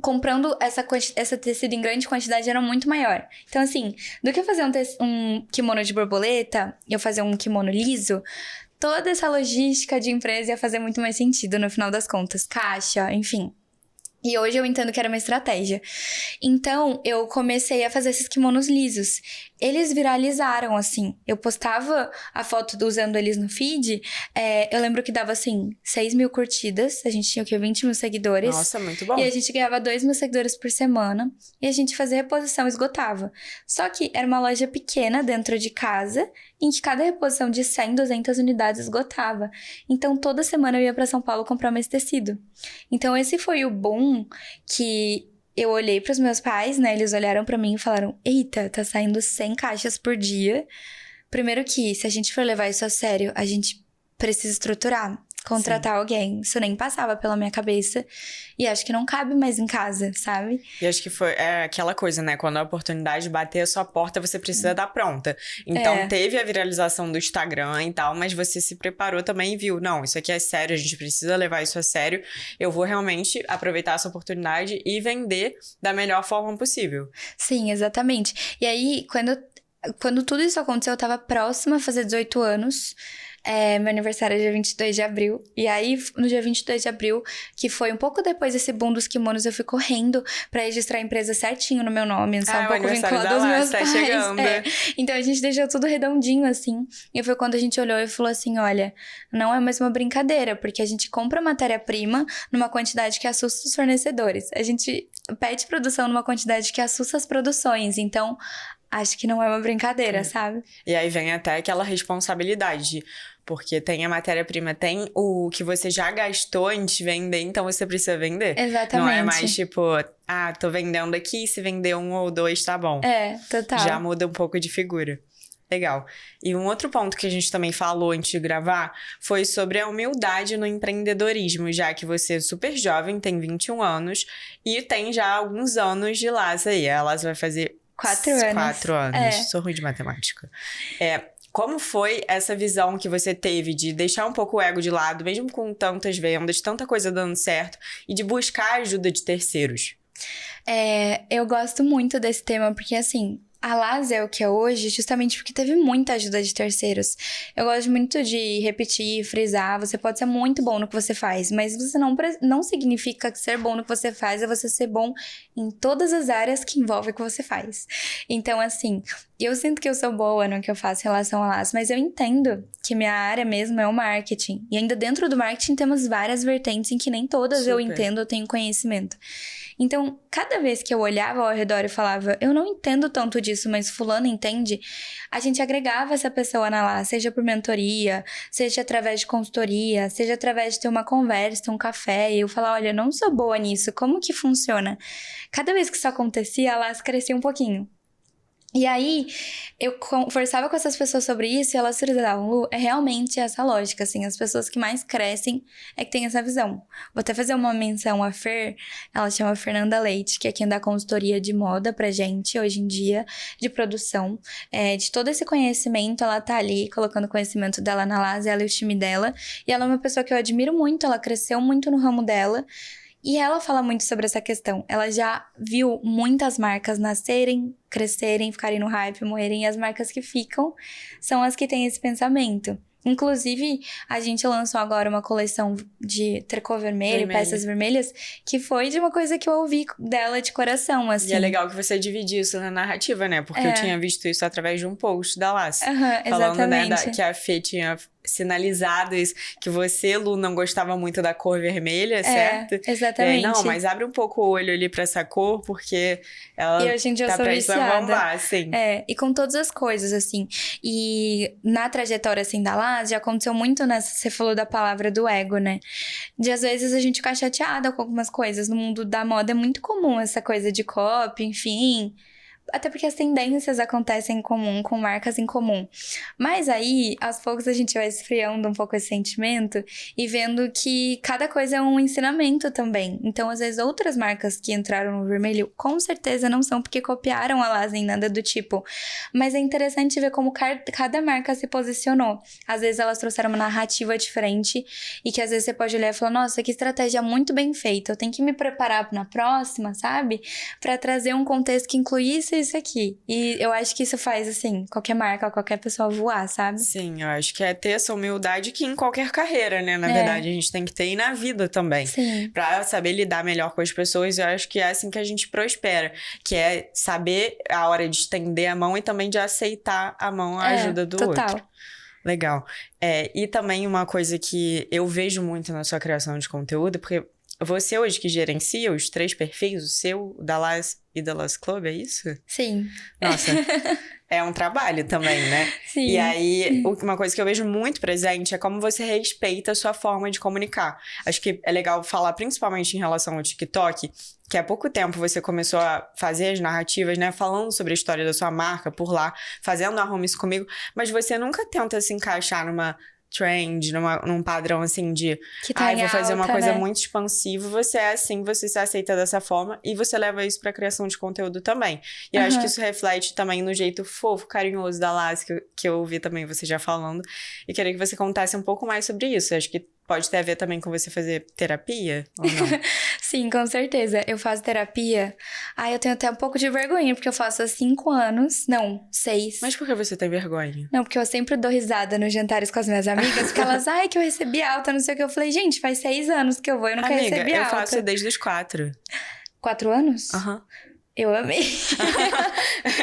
Speaker 1: comprando essa tecido em grande quantidade era muito maior. Então, assim, do que eu fazer um kimono de borboleta, eu fazer um kimono liso, toda essa logística de empresa ia fazer muito mais sentido no final das contas. Caixa, enfim. E hoje eu entendo que era uma estratégia. Então, eu comecei a fazer esses kimonos lisos. Eles viralizaram, assim. Eu postava a foto usando eles no feed. Eu lembro que dava, assim, 6 mil curtidas. A gente tinha, o quê? 20 mil seguidores.
Speaker 2: Nossa, muito bom.
Speaker 1: E a gente ganhava 2 mil seguidores por semana. E a gente fazia reposição, esgotava. Só que era uma loja pequena dentro de casa, em que cada reposição de 100, 200 unidades esgotava. Então, toda semana eu ia pra São Paulo comprar mais tecido. Então, esse foi o boom que eu olhei pros meus pais, né? Eles olharam pra mim e falaram: eita, tá saindo 100 caixas por dia. Primeiro que, se a gente for levar isso a sério, a gente precisa estruturar. Contratar alguém. Isso nem passava pela minha cabeça. E acho que não cabe mais em casa, sabe?
Speaker 2: E acho que foi aquela coisa, né? Quando a oportunidade bater a sua porta, você precisa dar pronta. Então, teve a viralização do Instagram e tal, mas você se preparou também e viu, não, isso aqui é sério, a gente precisa levar isso a sério. Eu vou realmente aproveitar essa oportunidade e vender da melhor forma possível.
Speaker 1: Sim, exatamente. E aí, quando tudo isso aconteceu, eu tava próxima a fazer 18 anos. Meu aniversário é dia 22 de abril. E aí, no dia 22 de abril, que foi um pouco depois desse boom dos kimonos, eu fui correndo pra registrar a empresa certinho no meu nome. Só um pouco vinculado aos meus pais.
Speaker 2: Chegando.
Speaker 1: Então, a gente deixou tudo redondinho, assim. E foi quando a gente olhou e falou assim, olha, não é mais uma brincadeira, porque a gente compra matéria-prima numa quantidade que assusta os fornecedores. A gente pede produção numa quantidade que assusta as produções. Então, acho que não é uma brincadeira, sabe?
Speaker 2: E aí vem até aquela responsabilidade. Porque tem a matéria-prima, tem o que você já gastou antes de vender, então você precisa vender.
Speaker 1: Exatamente.
Speaker 2: Não é mais tipo, tô vendendo aqui, se vender 1 ou 2 tá bom.
Speaker 1: Total.
Speaker 2: Já muda um pouco de figura. Legal. E um outro ponto que a gente também falou antes de gravar foi sobre a humildade no empreendedorismo, já que você é super jovem, tem 21 anos e tem já alguns anos de Laz aí. A Laz vai fazer
Speaker 1: 4 anos.
Speaker 2: 4 anos. Sou ruim de matemática. Como foi essa visão que você teve de deixar um pouco o ego de lado, mesmo com tantas vendas, tanta coisa dando certo, e de buscar a ajuda de terceiros?
Speaker 1: Eu gosto muito desse tema, porque assim, a Laz é o que é hoje justamente porque teve muita ajuda de terceiros. Eu gosto muito de repetir, frisar, você pode ser muito bom no que você faz, mas você não significa que ser bom no que você faz é você ser bom em todas as áreas que envolvem o que você faz. Então, assim, eu sinto que eu sou boa no que eu faço em relação a Laz, mas eu entendo que minha área mesmo é o marketing. E ainda dentro do marketing temos várias vertentes em que nem todas eu entendo, eu tenho conhecimento. Então, cada vez que eu olhava ao redor e falava, eu não entendo tanto disso, mas fulano entende, a gente agregava essa pessoa na Laz, seja por mentoria, seja através de consultoria, seja através de ter uma conversa, um café, e eu falar, olha, eu não sou boa nisso, como que funciona? Cada vez que isso acontecia, a Laz crescia um pouquinho. E aí, eu conversava com essas pessoas sobre isso e elas frisavam, Lu, é realmente essa lógica, assim, as pessoas que mais crescem é que têm essa visão. Vou até fazer uma menção à Fer, ela chama Fernanda Leite, que é quem dá consultoria de moda pra gente hoje em dia, de produção, de todo esse conhecimento, ela tá ali colocando o conhecimento dela na Laz, ela e o time dela, e ela é uma pessoa que eu admiro muito, ela cresceu muito no ramo dela, e ela fala muito sobre essa questão. Ela já viu muitas marcas nascerem, crescerem, ficarem no hype, morrerem. E as marcas que ficam são as que têm esse pensamento. Inclusive, a gente lançou agora uma coleção de tricô vermelho, peças vermelhas, que foi de uma coisa que eu ouvi dela de coração, assim.
Speaker 2: E é legal que você divide isso na narrativa, né? Porque eu tinha visto isso através de um post da Lace. Falando,
Speaker 1: exatamente.
Speaker 2: né, que a Fê tinha sinalizado isso, que você, Lu, não gostava muito da cor vermelha, certo?
Speaker 1: Exatamente.
Speaker 2: E aí, não, mas abre um pouco o olho ali pra essa cor, porque ela
Speaker 1: e hoje em dia
Speaker 2: tá
Speaker 1: eu sou
Speaker 2: prestes a
Speaker 1: viciada.
Speaker 2: bombar, assim.
Speaker 1: E com todas as coisas, assim. E na trajetória, assim, da Laz, já aconteceu muito nessa... Você falou da palavra do ego, né? De, às vezes, a gente ficar chateada com algumas coisas. No mundo da moda é muito comum essa coisa de copy, enfim... Até porque as tendências acontecem em comum, com marcas em comum. Mas aí, aos poucos, a gente vai esfriando um pouco esse sentimento e vendo que cada coisa é um ensinamento também. Então, às vezes, outras marcas que entraram no vermelho, com certeza não são porque copiaram a Laz nem nada do tipo. Mas é interessante ver como cada marca se posicionou. Às vezes, elas trouxeram uma narrativa diferente e que às vezes você pode olhar e falar, nossa, que estratégia muito bem feita. Eu tenho que me preparar na próxima, sabe? Pra trazer um contexto que inclui isso aqui. E eu acho que isso faz, assim, qualquer marca, qualquer pessoa voar, sabe?
Speaker 2: Sim, eu acho que é ter essa humildade que em qualquer carreira, né? Na verdade, a gente tem que ter e na vida também.
Speaker 1: Sim.
Speaker 2: Pra saber lidar melhor com as pessoas, eu acho que é assim que a gente prospera. Que é saber a hora de estender a mão e também de aceitar a mão, a ajuda do
Speaker 1: total.
Speaker 2: outro. Legal. E também uma coisa que eu vejo muito na sua criação de conteúdo, porque você hoje que gerencia os 3 perfis, o seu, o da Laz e da Laz Club, é isso?
Speaker 1: Sim.
Speaker 2: Nossa, é um trabalho também, né?
Speaker 1: Sim.
Speaker 2: E aí, uma coisa que eu vejo muito presente é como você respeita a sua forma de comunicar. Acho que é legal falar, principalmente em relação ao TikTok, que há pouco tempo você começou a fazer as narrativas, né? Falando sobre a história da sua marca por lá, fazendo Arrume Isso Comigo, mas você nunca tenta se encaixar numa trend, num padrão assim de
Speaker 1: que tá
Speaker 2: vou fazer uma
Speaker 1: alta,
Speaker 2: coisa
Speaker 1: né?
Speaker 2: muito expansiva. Você é assim, você se aceita dessa forma e você leva isso pra criação de conteúdo também. E eu acho que isso reflete também no jeito fofo, carinhoso da Laz, que eu ouvi também você já falando. E queria que você contasse um pouco mais sobre isso. Eu acho que pode ter a ver também com você fazer terapia, ou não?
Speaker 1: Sim, com certeza. Eu faço terapia. Eu tenho até um pouco de vergonha, porque eu faço há 5 anos. Não, 6.
Speaker 2: Mas por que você tem vergonha?
Speaker 1: Não, porque eu sempre dou risada nos jantares com as minhas amigas, porque elas, que eu recebi alta, não sei o que. Eu falei, gente, faz 6 anos que eu vou, eu nunca recebi
Speaker 2: Amiga, eu
Speaker 1: alta.
Speaker 2: faço desde os 4.
Speaker 1: 4 anos?
Speaker 2: Aham.
Speaker 1: Eu amei.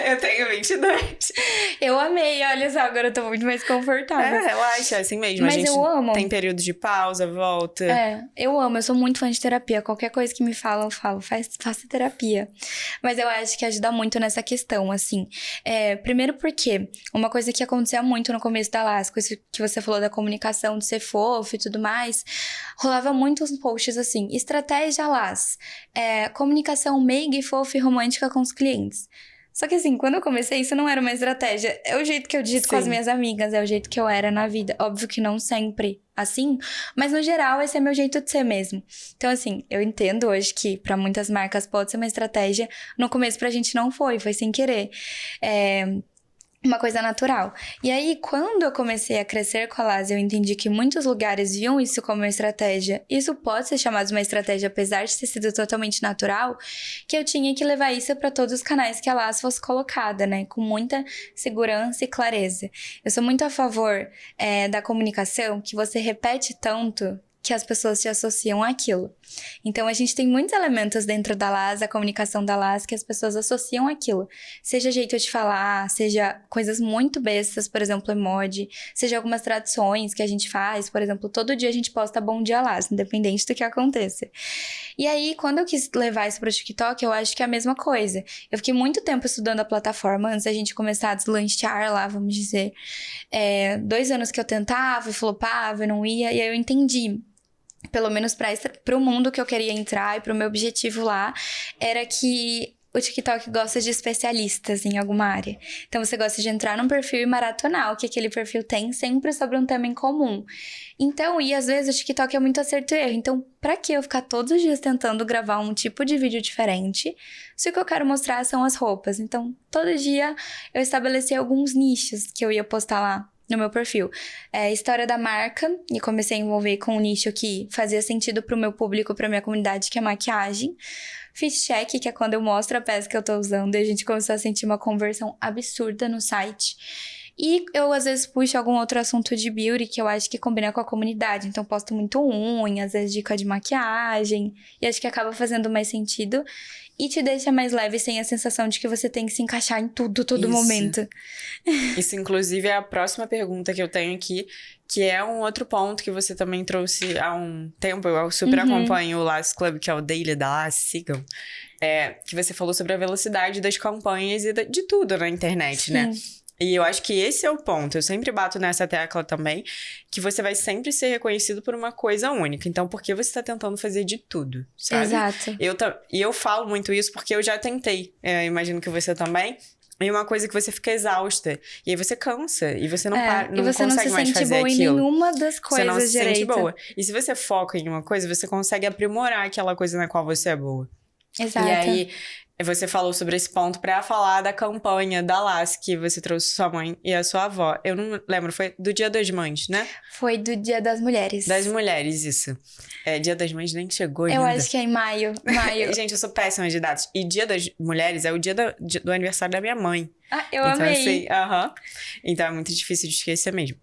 Speaker 2: Eu tenho 22.
Speaker 1: Eu amei, olha só, agora eu tô muito mais confortável.
Speaker 2: Relaxa, é assim mesmo.
Speaker 1: Mas
Speaker 2: a gente
Speaker 1: eu amo.
Speaker 2: tem período de pausa, volta.
Speaker 1: Eu amo, eu sou muito fã de terapia. Qualquer coisa que me falam, eu falo, faça terapia. Mas eu acho que ajuda muito nessa questão, assim. Primeiro porque uma coisa que acontecia muito no começo da Laz, isso que você falou da comunicação, de ser fofo e tudo mais, rolava muitos posts assim, estratégia Laz, comunicação meiga e fofa e romântica com os clientes. Só que assim, quando eu comecei, isso não era uma estratégia. É o jeito que eu digito com as minhas amigas, é o jeito que eu era na vida. Óbvio que não sempre assim, mas no geral esse é meu jeito de ser mesmo. Então assim, eu entendo hoje que pra muitas marcas pode ser uma estratégia. No começo pra gente não foi sem querer. Uma coisa natural. E aí, quando eu comecei a crescer com a Laz, eu entendi que muitos lugares viam isso como uma estratégia. Isso pode ser chamado de uma estratégia, apesar de ter sido totalmente natural, que eu tinha que levar isso para todos os canais que a Laz fosse colocada, né? Com muita segurança e clareza. Eu sou muito a favor da comunicação, que você repete tanto que as pessoas te associam àquilo. Então, a gente tem muitos elementos dentro da Laz, a comunicação da Laz, que as pessoas associam àquilo. Seja jeito de falar, seja coisas muito bestas, por exemplo, emoji, seja algumas tradições que a gente faz, por exemplo, todo dia a gente posta Bom Dia Laz, independente do que aconteça. E aí, quando eu quis levar isso pro TikTok, eu acho que é a mesma coisa. Eu fiquei muito tempo estudando a plataforma antes da gente começar a deslanchar lá, vamos dizer. 2 anos que eu tentava e flopava, não ia, e aí eu entendi. Pelo menos para o mundo que eu queria entrar e para o meu objetivo lá, era que o TikTok gosta de especialistas em alguma área. Então, você gosta de entrar num perfil e maratonar o que aquele perfil tem, sempre sobre um tema em comum. Então, e às vezes o TikTok é muito acerto e erro. Então, pra que eu ficar todos os dias tentando gravar um tipo de vídeo diferente, se o que eu quero mostrar são as roupas? Então, todo dia eu estabeleci alguns nichos que eu ia postar lá no meu perfil. História da marca, e comecei a envolver com um nicho que fazia sentido pro meu público, pra minha comunidade, que é maquiagem. Fit check, que é quando eu mostro a peça que eu tô usando, e a gente começou a sentir uma conversão absurda no site. E eu, às vezes, puxo algum outro assunto de beauty que eu acho que combina com a comunidade. Então, posto muito unha, às vezes dica de maquiagem. E acho que acaba fazendo mais sentido. E te deixa mais leve, sem a sensação de que você tem que se encaixar em tudo, todo
Speaker 2: Isso.
Speaker 1: momento.
Speaker 2: Isso, inclusive, é a próxima pergunta que eu tenho aqui, que é um outro ponto que você também trouxe há um tempo. Eu super acompanho o Lash Club, que é o Daily da Lash, sigam. Que você falou sobre a velocidade das campanhas e de tudo na internet,
Speaker 1: Sim.
Speaker 2: né? E eu acho que esse é o ponto. Eu sempre bato nessa tecla também, que você vai sempre ser reconhecido por uma coisa única. Então, por que você tá tentando fazer de tudo, sabe?
Speaker 1: Exato.
Speaker 2: E eu falo muito isso porque eu já tentei. Imagino que você também. E uma coisa que você fica exausta. E aí você cansa. E você não, não
Speaker 1: e você
Speaker 2: consegue
Speaker 1: não se
Speaker 2: mais
Speaker 1: sente
Speaker 2: fazer
Speaker 1: boa
Speaker 2: aquilo.
Speaker 1: em nenhuma das coisas
Speaker 2: Você não se
Speaker 1: direito.
Speaker 2: sente boa. E se você foca em uma coisa, você consegue aprimorar aquela coisa na qual você é boa.
Speaker 1: Exato.
Speaker 2: E aí, você falou sobre esse ponto pra falar da campanha da Lash, que você trouxe sua mãe e a sua avó. Eu não lembro, foi do Dia das Mães, né?
Speaker 1: Foi do Dia das Mulheres.
Speaker 2: Das Mulheres, isso. Dia das Mães nem chegou ainda.
Speaker 1: Eu acho que é em maio.
Speaker 2: Gente, eu sou péssima de datas. E Dia das Mulheres é o dia do aniversário da minha mãe.
Speaker 1: Ah, eu
Speaker 2: então,
Speaker 1: amei.
Speaker 2: Assim, Então é muito difícil de esquecer mesmo.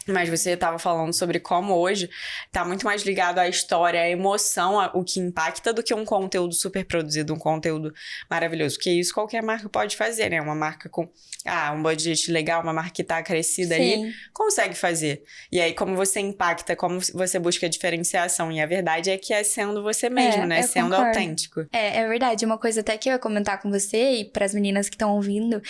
Speaker 2: Mas você estava falando sobre como hoje tá muito mais ligado à história, à emoção, o que impacta, do que um conteúdo super produzido, um conteúdo maravilhoso. Porque isso qualquer marca pode fazer, né? Uma marca com um budget legal, uma marca que tá crescida ali, consegue fazer. E aí, como você impacta, como você busca diferenciação. E a verdade é que é sendo você mesmo, né? Sendo
Speaker 1: concordo.
Speaker 2: Autêntico.
Speaker 1: É verdade. Uma coisa até que eu ia comentar com você e pras meninas que estão ouvindo,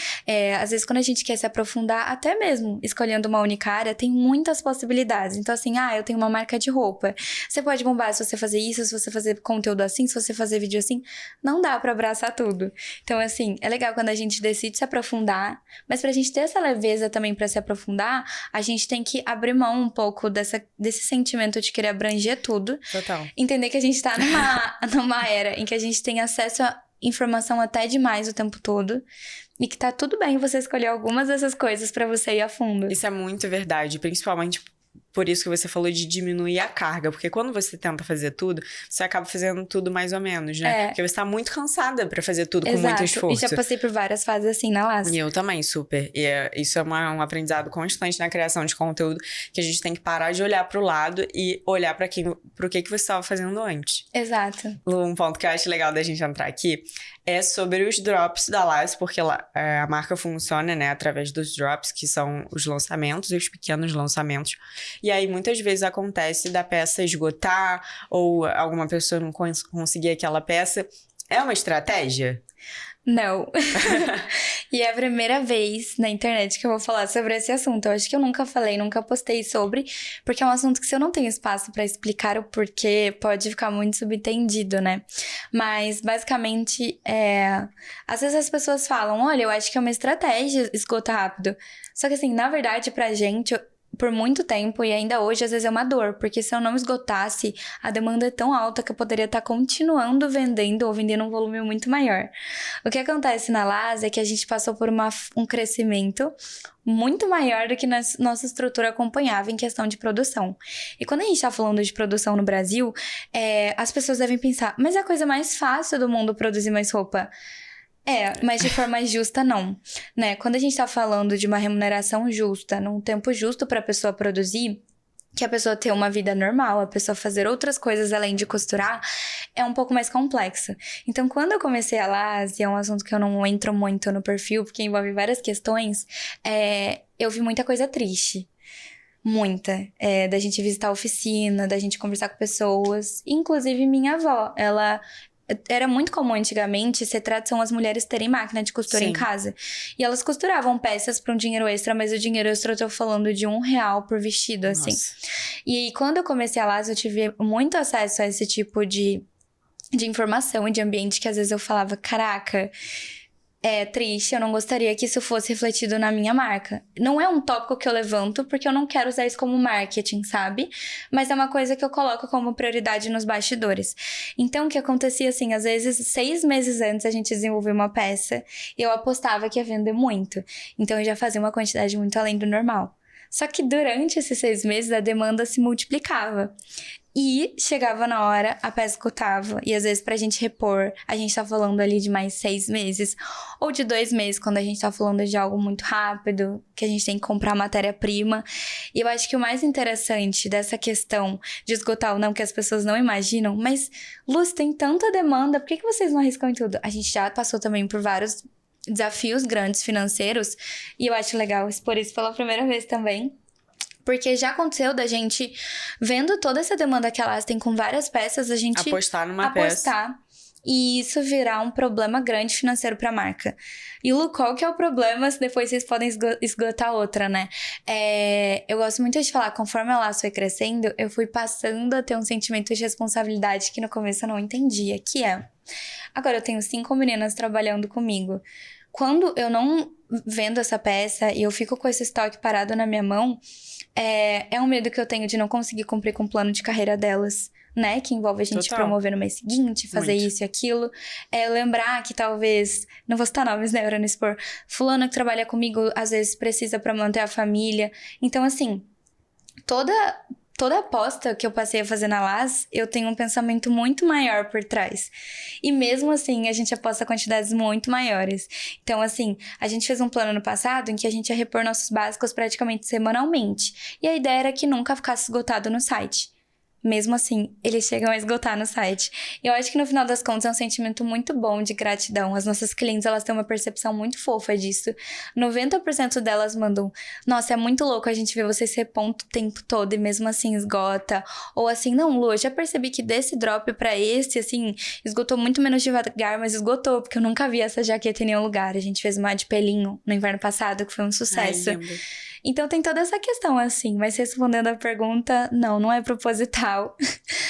Speaker 1: às vezes quando a gente quer se aprofundar, até mesmo escolhendo uma única área, tem muitas possibilidades. Então, assim, eu tenho uma marca de roupa. Você pode bombar se você fazer isso, se você fazer conteúdo assim, se você fazer vídeo assim. Não dá pra abraçar tudo. Então, assim, é legal quando a gente decide se aprofundar, mas pra gente ter essa leveza também pra se aprofundar, a gente tem que abrir mão um pouco desse sentimento de querer abranger tudo.
Speaker 2: Total.
Speaker 1: Entender que a gente tá numa era em que a gente tem acesso a informação até demais o tempo todo. E que tá tudo bem você escolher algumas dessas coisas pra você ir a fundo.
Speaker 2: Isso é muito verdade, principalmente por isso que você falou de diminuir a carga. Porque quando você tenta fazer tudo, você acaba fazendo tudo mais ou menos, né? Porque você tá muito cansada pra fazer tudo com muito esforço.
Speaker 1: E já passei por várias fases assim na Lash.
Speaker 2: E eu também, super. E isso é um aprendizado constante na criação de conteúdo, que a gente tem que parar de olhar pro lado e olhar pro que você estava fazendo antes.
Speaker 1: Exato.
Speaker 2: Um ponto que eu acho legal da gente entrar aqui é sobre os drops da Lash, porque a marca funciona, né, através dos drops, que são os lançamentos e os pequenos lançamentos. E aí, muitas vezes acontece da peça esgotar ou alguma pessoa não conseguir aquela peça. É uma estratégia?
Speaker 1: Não. E é a primeira vez na internet que eu vou falar sobre esse assunto. Eu acho que eu nunca falei, nunca postei sobre, porque é um assunto que, se eu não tenho espaço pra explicar o porquê, pode ficar muito subentendido, né? Mas, basicamente, às vezes as pessoas falam, olha, eu acho que é uma estratégia esgotar rápido. Só que, assim, na verdade, pra gente, por muito tempo, e ainda hoje, às vezes é uma dor, porque se eu não esgotasse, a demanda é tão alta que eu poderia estar continuando vendendo ou vendendo um volume muito maior. O que acontece na Lash é que a gente passou por um crescimento muito maior do que nossa estrutura acompanhava em questão de produção. E quando a gente tá falando de produção no Brasil, as pessoas devem pensar, mas é a coisa mais fácil do mundo produzir mais roupa. Mas de forma justa, não, né? Quando a gente tá falando de uma remuneração justa, num tempo justo pra pessoa produzir, que a pessoa ter uma vida normal, a pessoa fazer outras coisas além de costurar, é um pouco mais complexo. Então, quando eu comecei a Lash, é um assunto que eu não entro muito no perfil, porque envolve várias questões, eu vi muita coisa triste. Muita. Da gente visitar a oficina, da gente conversar com pessoas. Inclusive, minha avó, ela... Era muito comum antigamente ser tradição as mulheres terem máquina de costura em casa. E elas costuravam peças para um dinheiro extra, mas o dinheiro extra eu tô falando de R$1 por vestido, assim. E aí, quando eu comecei a Lash, eu tive muito acesso a esse tipo de de informação e de ambiente que às vezes eu falava, caraca, é triste, eu não gostaria que isso fosse refletido na minha marca. Não é um tópico que eu levanto, porque eu não quero usar isso como marketing, sabe? Mas é uma coisa que eu coloco como prioridade nos bastidores. Então, o que acontecia, assim, às vezes, 6 meses antes a gente desenvolveu uma peça e eu apostava que ia vender muito. Então, eu já fazia uma quantidade muito além do normal. Só que durante esses 6 meses, a demanda se multiplicava. E chegava na hora, a peça esgotava. E às vezes, pra gente repor, a gente tá falando ali de mais 6 meses. Ou de 2 meses, quando a gente tá falando de algo muito rápido, que a gente tem que comprar matéria-prima. E eu acho que o mais interessante dessa questão de esgotar ou não, que as pessoas não imaginam, mas, Luz, tem tanta demanda, por que vocês não arriscam em tudo? A gente já passou também por vários desafios grandes financeiros. E eu acho legal expor isso pela primeira vez também. Porque já aconteceu da gente, vendo toda essa demanda que elas têm com várias peças, a gente
Speaker 2: Apostar numa peça.
Speaker 1: E isso virar um problema grande financeiro pra marca. E Lu, qual que é o problema se depois vocês podem esgotar outra, né? Eu gosto muito de falar, conforme a Laço foi crescendo, eu fui passando a ter um sentimento de responsabilidade que no começo eu não entendia, que é... Agora eu tenho 5 meninas trabalhando comigo. Quando eu não vendo essa peça e eu fico com esse estoque parado na minha mão, é um medo que eu tenho de não conseguir cumprir com o plano de carreira delas, né? Que envolve a gente
Speaker 2: Total.
Speaker 1: promover no mês seguinte, fazer
Speaker 2: Muito.
Speaker 1: isso e aquilo. Lembrar que talvez, não vou citar nomes, né, pra não expor, fulano que trabalha comigo às vezes precisa pra manter a família. Então, assim, toda aposta que eu passei a fazer na LAS, eu tenho um pensamento muito maior por trás. E mesmo assim, a gente aposta quantidades muito maiores. Então, assim, a gente fez um plano no passado em que a gente ia repor nossos básicos praticamente semanalmente. E a ideia era que nunca ficasse esgotado no site. Mesmo assim, eles chegam a esgotar no site. E eu acho que no final das contas é um sentimento muito bom de gratidão. As nossas clientes, elas têm uma percepção muito fofa disso. 90% delas mandam, nossa, é muito louco a gente ver você ser ponto o tempo todo e mesmo assim esgota. Ou assim, não, Lu, eu já percebi que desse drop pra esse, assim, esgotou muito menos devagar, mas esgotou, porque eu nunca vi essa jaqueta em nenhum lugar. A gente fez uma de pelinho no inverno passado, que foi um sucesso.
Speaker 2: Ai, lindo.
Speaker 1: Então tem toda essa questão, assim, mas respondendo a pergunta, não é proposital.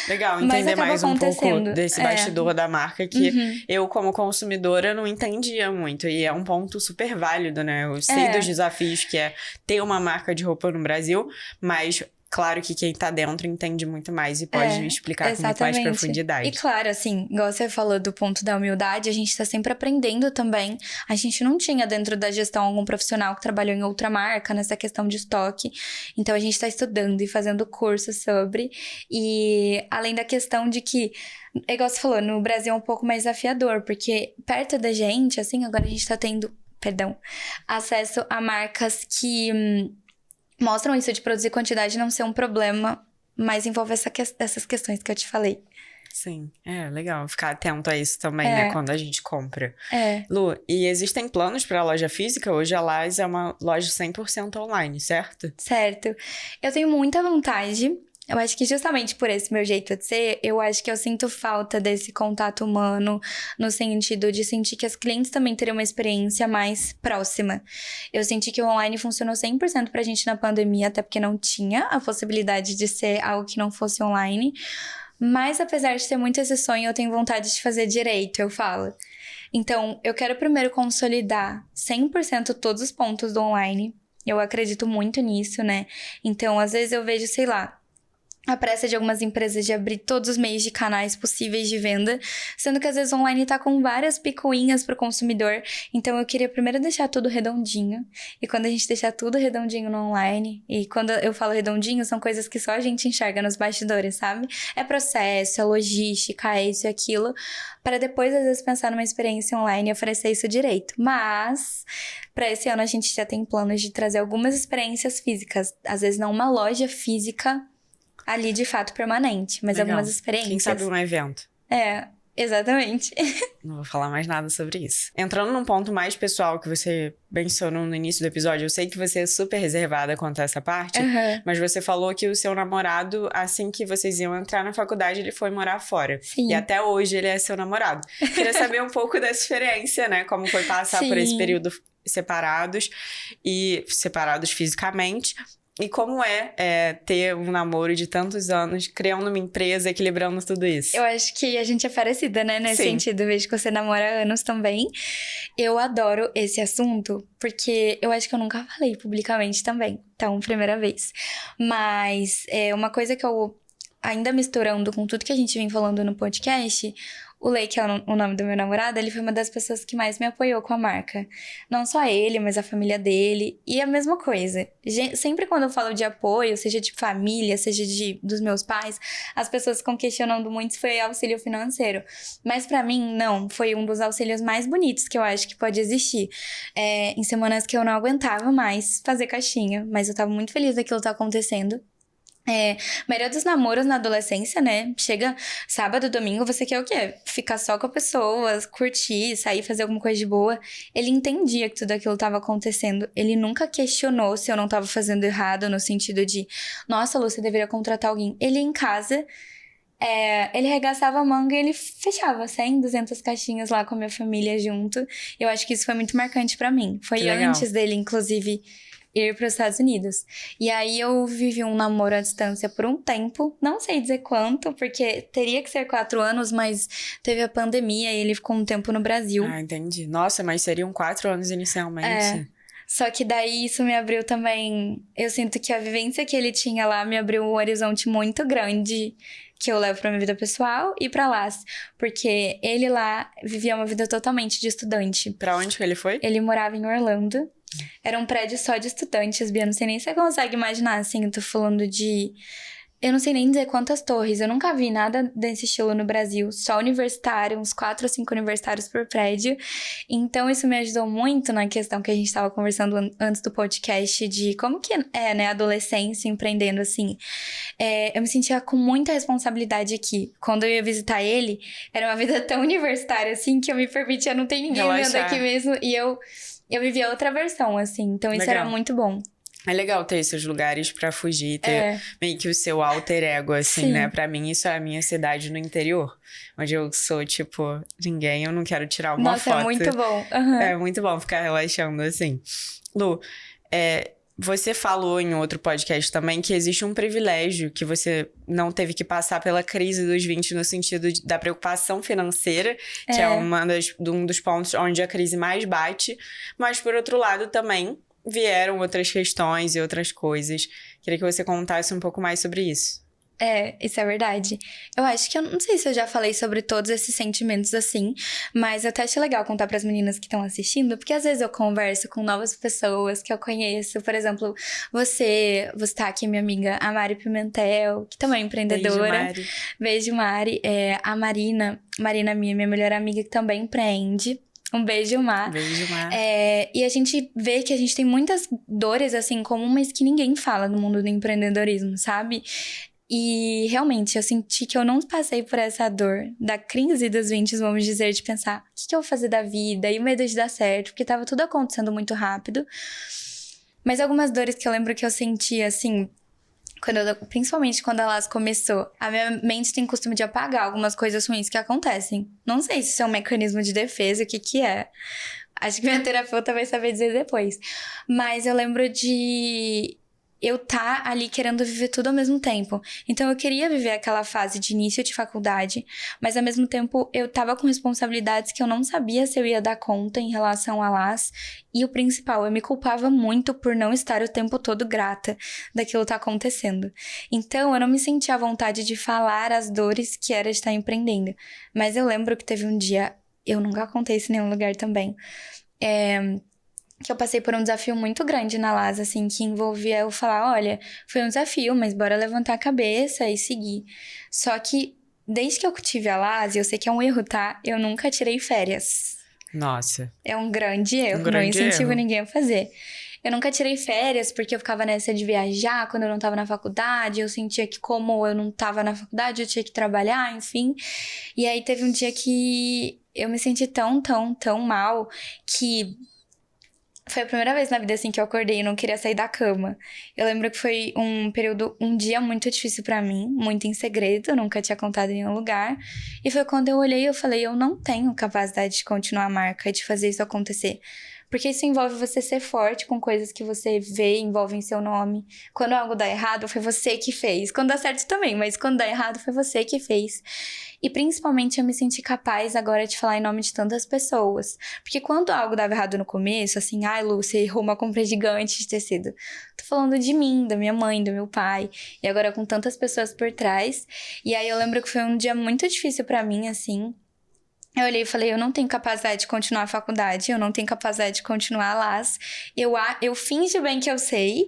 Speaker 2: Legal,
Speaker 1: Mas
Speaker 2: entender
Speaker 1: acaba
Speaker 2: mais um pouco
Speaker 1: acontecendo.
Speaker 2: desse bastidor da marca que eu, como consumidora, não entendia muito. E é um ponto super válido, né? Eu sei dos desafios que é ter uma marca de roupa no Brasil, mas... Claro que quem tá dentro entende muito mais e pode me explicar com muito mais profundidade.
Speaker 1: E claro, assim, igual você falou do ponto da humildade, a gente tá sempre aprendendo também. A gente não tinha dentro da gestão algum profissional que trabalhou em outra marca nessa questão de estoque. Então, a gente tá estudando e fazendo cursos sobre. E além da questão de que, igual você falou, no Brasil é um pouco mais desafiador, porque perto da gente, assim, agora a gente tá tendo, acesso a marcas que... mostram isso de produzir quantidade não ser um problema, mas envolve essas questões que eu te falei.
Speaker 2: Sim, legal. Ficar atento a isso também, né? Quando a gente compra. Lu, e existem planos para a loja física? Hoje a Laz é uma loja 100% online, certo?
Speaker 1: Certo. Eu tenho muita vontade. Eu acho que justamente por esse meu jeito de ser, eu acho que eu sinto falta desse contato humano, no sentido de sentir que as clientes também teriam uma experiência mais próxima. Eu senti que o online funcionou 100% pra gente na pandemia, até porque não tinha a possibilidade de ser algo que não fosse online. Mas apesar de ter muito esse sonho, eu tenho vontade de fazer direito, eu falo. Então, eu quero primeiro consolidar 100% todos os pontos do online. Eu acredito muito nisso, né? Então, às vezes eu vejo, sei lá, a pressa de algumas empresas de abrir todos os meios de canais possíveis de venda, sendo que às vezes online tá com várias picuinhas pro consumidor. Então eu queria primeiro deixar tudo redondinho. E quando a gente deixar tudo redondinho no online, e quando eu falo redondinho, são coisas que só a gente enxerga nos bastidores, sabe? É processo, é logística, é isso e aquilo, para depois às vezes pensar numa experiência online e oferecer isso direito. Mas para esse ano a gente já tem planos de trazer algumas experiências físicas, às vezes não uma loja física ali de fato permanente, mas
Speaker 2: Legal.
Speaker 1: algumas experiências.
Speaker 2: Quem sabe um evento.
Speaker 1: Exatamente.
Speaker 2: Não vou falar mais nada sobre isso. Entrando num ponto mais pessoal que você mencionou no início do episódio, eu sei que você é super reservada quanto a essa parte, mas você falou que o seu namorado, assim que vocês iam entrar na faculdade, ele foi morar fora.
Speaker 1: Sim.
Speaker 2: E até hoje ele é seu namorado. Queria saber um pouco dessa experiência, né? Como foi passar por esse período separados fisicamente. E como ter um namoro de tantos anos, criando uma empresa, equilibrando tudo isso?
Speaker 1: Eu acho que a gente é parecida, né? Nesse
Speaker 2: Sim.
Speaker 1: sentido. Eu vejo que você namora há anos também. Eu adoro esse assunto, porque eu acho que eu nunca falei publicamente também. Então, primeira vez. Mas é uma coisa que eu, ainda misturando com tudo que a gente vem falando no podcast, o Lei, que é o nome do meu namorado, ele foi uma das pessoas que mais me apoiou com a marca. Não só ele, mas a família dele. E a mesma coisa. Sempre quando eu falo de apoio, seja de família, seja dos meus pais, as pessoas ficam questionando muito se foi auxílio financeiro. Mas pra mim, não. Foi um dos auxílios mais bonitos que eu acho que pode existir. Em semanas que eu não aguentava mais fazer caixinha, mas eu tava muito feliz daquilo tá acontecendo. A maioria dos namoros na adolescência, né? Chega sábado, domingo, você quer o quê? Ficar só com a pessoa, curtir, sair, fazer alguma coisa de boa. Ele entendia que tudo aquilo estava acontecendo. Ele nunca questionou se eu não estava fazendo errado, no sentido de, nossa, Lu, você deveria contratar alguém. Ele em casa, ele arregaçava a manga e ele fechava 100, 200 caixinhas lá com a minha família junto. Eu acho que isso foi muito marcante pra mim. Foi
Speaker 2: Que legal.
Speaker 1: antes dele, inclusive, ir para os Estados Unidos. E aí eu vivi um namoro à distância por um tempo, não sei dizer quanto, porque teria que ser 4 anos, mas teve a pandemia e ele ficou um tempo no Brasil.
Speaker 2: Ah, entendi. Nossa, mas seriam 4 anos inicialmente.
Speaker 1: Só que daí isso me abriu também... Eu sinto que a vivência que ele tinha lá me abriu um horizonte muito grande que eu levo pra minha vida pessoal e pra lá. Porque ele lá vivia uma vida totalmente de estudante.
Speaker 2: Pra onde que ele foi?
Speaker 1: Ele morava em Orlando. Era um prédio só de estudantes, Bia. Não sei nem se você consegue imaginar, assim. Eu tô falando de... Eu não sei nem dizer quantas torres. Eu nunca vi nada desse estilo no Brasil. Só universitário, uns 4 ou 5 universitários por prédio. Então, isso me ajudou muito na questão que a gente tava conversando antes do podcast de como que né, adolescência, empreendendo, assim. Eu me sentia com muita responsabilidade aqui. Quando eu ia visitar ele, era uma vida tão universitária, assim, que eu me permitia, não tem ninguém vendo aqui mesmo. E eu vivia outra versão, assim. Então, isso era muito bom.
Speaker 2: É legal ter esses lugares pra fugir, ter meio que o seu alter ego, assim,
Speaker 1: Sim.
Speaker 2: né? Pra mim, isso é a minha cidade no interior. Onde eu sou, tipo, ninguém, eu não quero tirar uma foto.
Speaker 1: Nossa, é muito bom. Uhum.
Speaker 2: É muito bom ficar relaxando, assim. Lu, você falou em outro podcast também que existe um privilégio que você não teve que passar pela crise dos 20 no sentido da preocupação financeira, que é um dos pontos onde a crise mais bate. Mas, por outro lado, também vieram outras questões e outras coisas. Queria que você contasse um pouco mais sobre isso.
Speaker 1: Isso é verdade. Eu acho que eu não sei se eu já falei sobre todos esses sentimentos assim, mas eu até acho legal contar para as meninas que estão assistindo, porque às vezes eu converso com novas pessoas que eu conheço. Por exemplo, você tá aqui, minha amiga, a Mari Pimentel, que também é empreendedora.
Speaker 2: Beijo, Mari.
Speaker 1: Beijo, Mari. A Marina, minha melhor amiga, que também empreende. Um beijo, Mar.
Speaker 2: Beijo, Mar.
Speaker 1: E a gente vê que a gente tem muitas dores, assim, comuns que ninguém fala no mundo do empreendedorismo, sabe? E, realmente, eu senti que eu não passei por essa dor da crise dos 20, vamos dizer, de pensar o que eu vou fazer da vida e o medo de dar certo, porque tava tudo acontecendo muito rápido. Mas algumas dores que eu lembro que eu senti, assim... principalmente quando a Las começou, a minha mente tem costume de apagar algumas coisas ruins que acontecem. Não sei se isso é um mecanismo de defesa, o que é. Acho que minha terapeuta vai saber dizer depois. Mas eu lembro de eu tá ali querendo viver tudo ao mesmo tempo. Então eu queria viver aquela fase de início de faculdade, mas ao mesmo tempo eu tava com responsabilidades que eu não sabia se eu ia dar conta em relação a Las. E o principal, eu me culpava muito por não estar o tempo todo grata daquilo tá acontecendo. Então eu não me sentia à vontade de falar as dores que era estar empreendendo. Mas eu lembro que teve um dia, eu nunca contei isso em nenhum lugar também, que eu passei por um desafio muito grande na Las, assim, que envolvia eu falar, olha, foi um desafio, mas bora levantar a cabeça e seguir. Só que, desde que eu tive a Las, eu sei que é um erro, tá? Eu nunca tirei férias.
Speaker 2: Nossa.
Speaker 1: É um grande erro, não incentivo ninguém a fazer. Eu nunca tirei férias porque eu ficava nessa de viajar quando eu não tava na faculdade. Eu sentia que como eu não tava na faculdade, eu tinha que trabalhar, enfim. E aí teve um dia que eu me senti tão mal que... Foi a primeira vez na vida, assim, que eu acordei e não queria sair da cama. Eu lembro que foi um dia muito difícil pra mim, muito em segredo, eu nunca tinha contado em nenhum lugar. E foi quando eu olhei e eu falei, eu não tenho capacidade de continuar a marca e de fazer isso acontecer. Porque isso envolve você ser forte com coisas que você vê, envolvem seu nome. Quando algo dá errado, foi você que fez. Quando dá certo também, mas quando dá errado, foi você que fez. E principalmente eu me senti capaz agora de falar em nome de tantas pessoas. Porque quando algo dava errado no começo, assim, ai, Lu, você errou uma compra gigante de tecido. Tô falando de mim, da minha mãe, do meu pai. E agora com tantas pessoas por trás. E aí eu lembro que foi um dia muito difícil pra mim, assim. Eu olhei e falei, eu não tenho capacidade de continuar a faculdade, eu não tenho capacidade de continuar a LAS. Eu finjo bem que eu sei,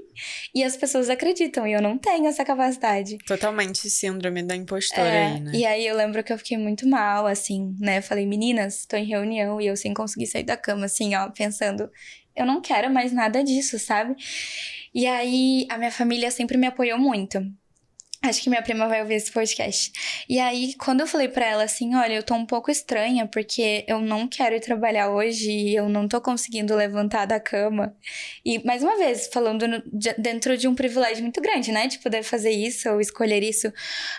Speaker 1: e as pessoas acreditam, e eu não tenho essa capacidade.
Speaker 2: Totalmente síndrome da impostora aí, né?
Speaker 1: E aí eu lembro que eu fiquei muito mal, assim, né? Falei, meninas, tô em reunião, e eu sem conseguir sair da cama, assim, ó, pensando, eu não quero mais nada disso, sabe? E aí a minha família sempre me apoiou muito. Acho que minha prima vai ouvir esse podcast. E aí, quando eu falei pra ela assim, olha, eu tô um pouco estranha, porque eu não quero ir trabalhar hoje e eu não tô conseguindo levantar da cama. E, mais uma vez, falando dentro de um privilégio muito grande, né? De poder fazer isso ou escolher isso.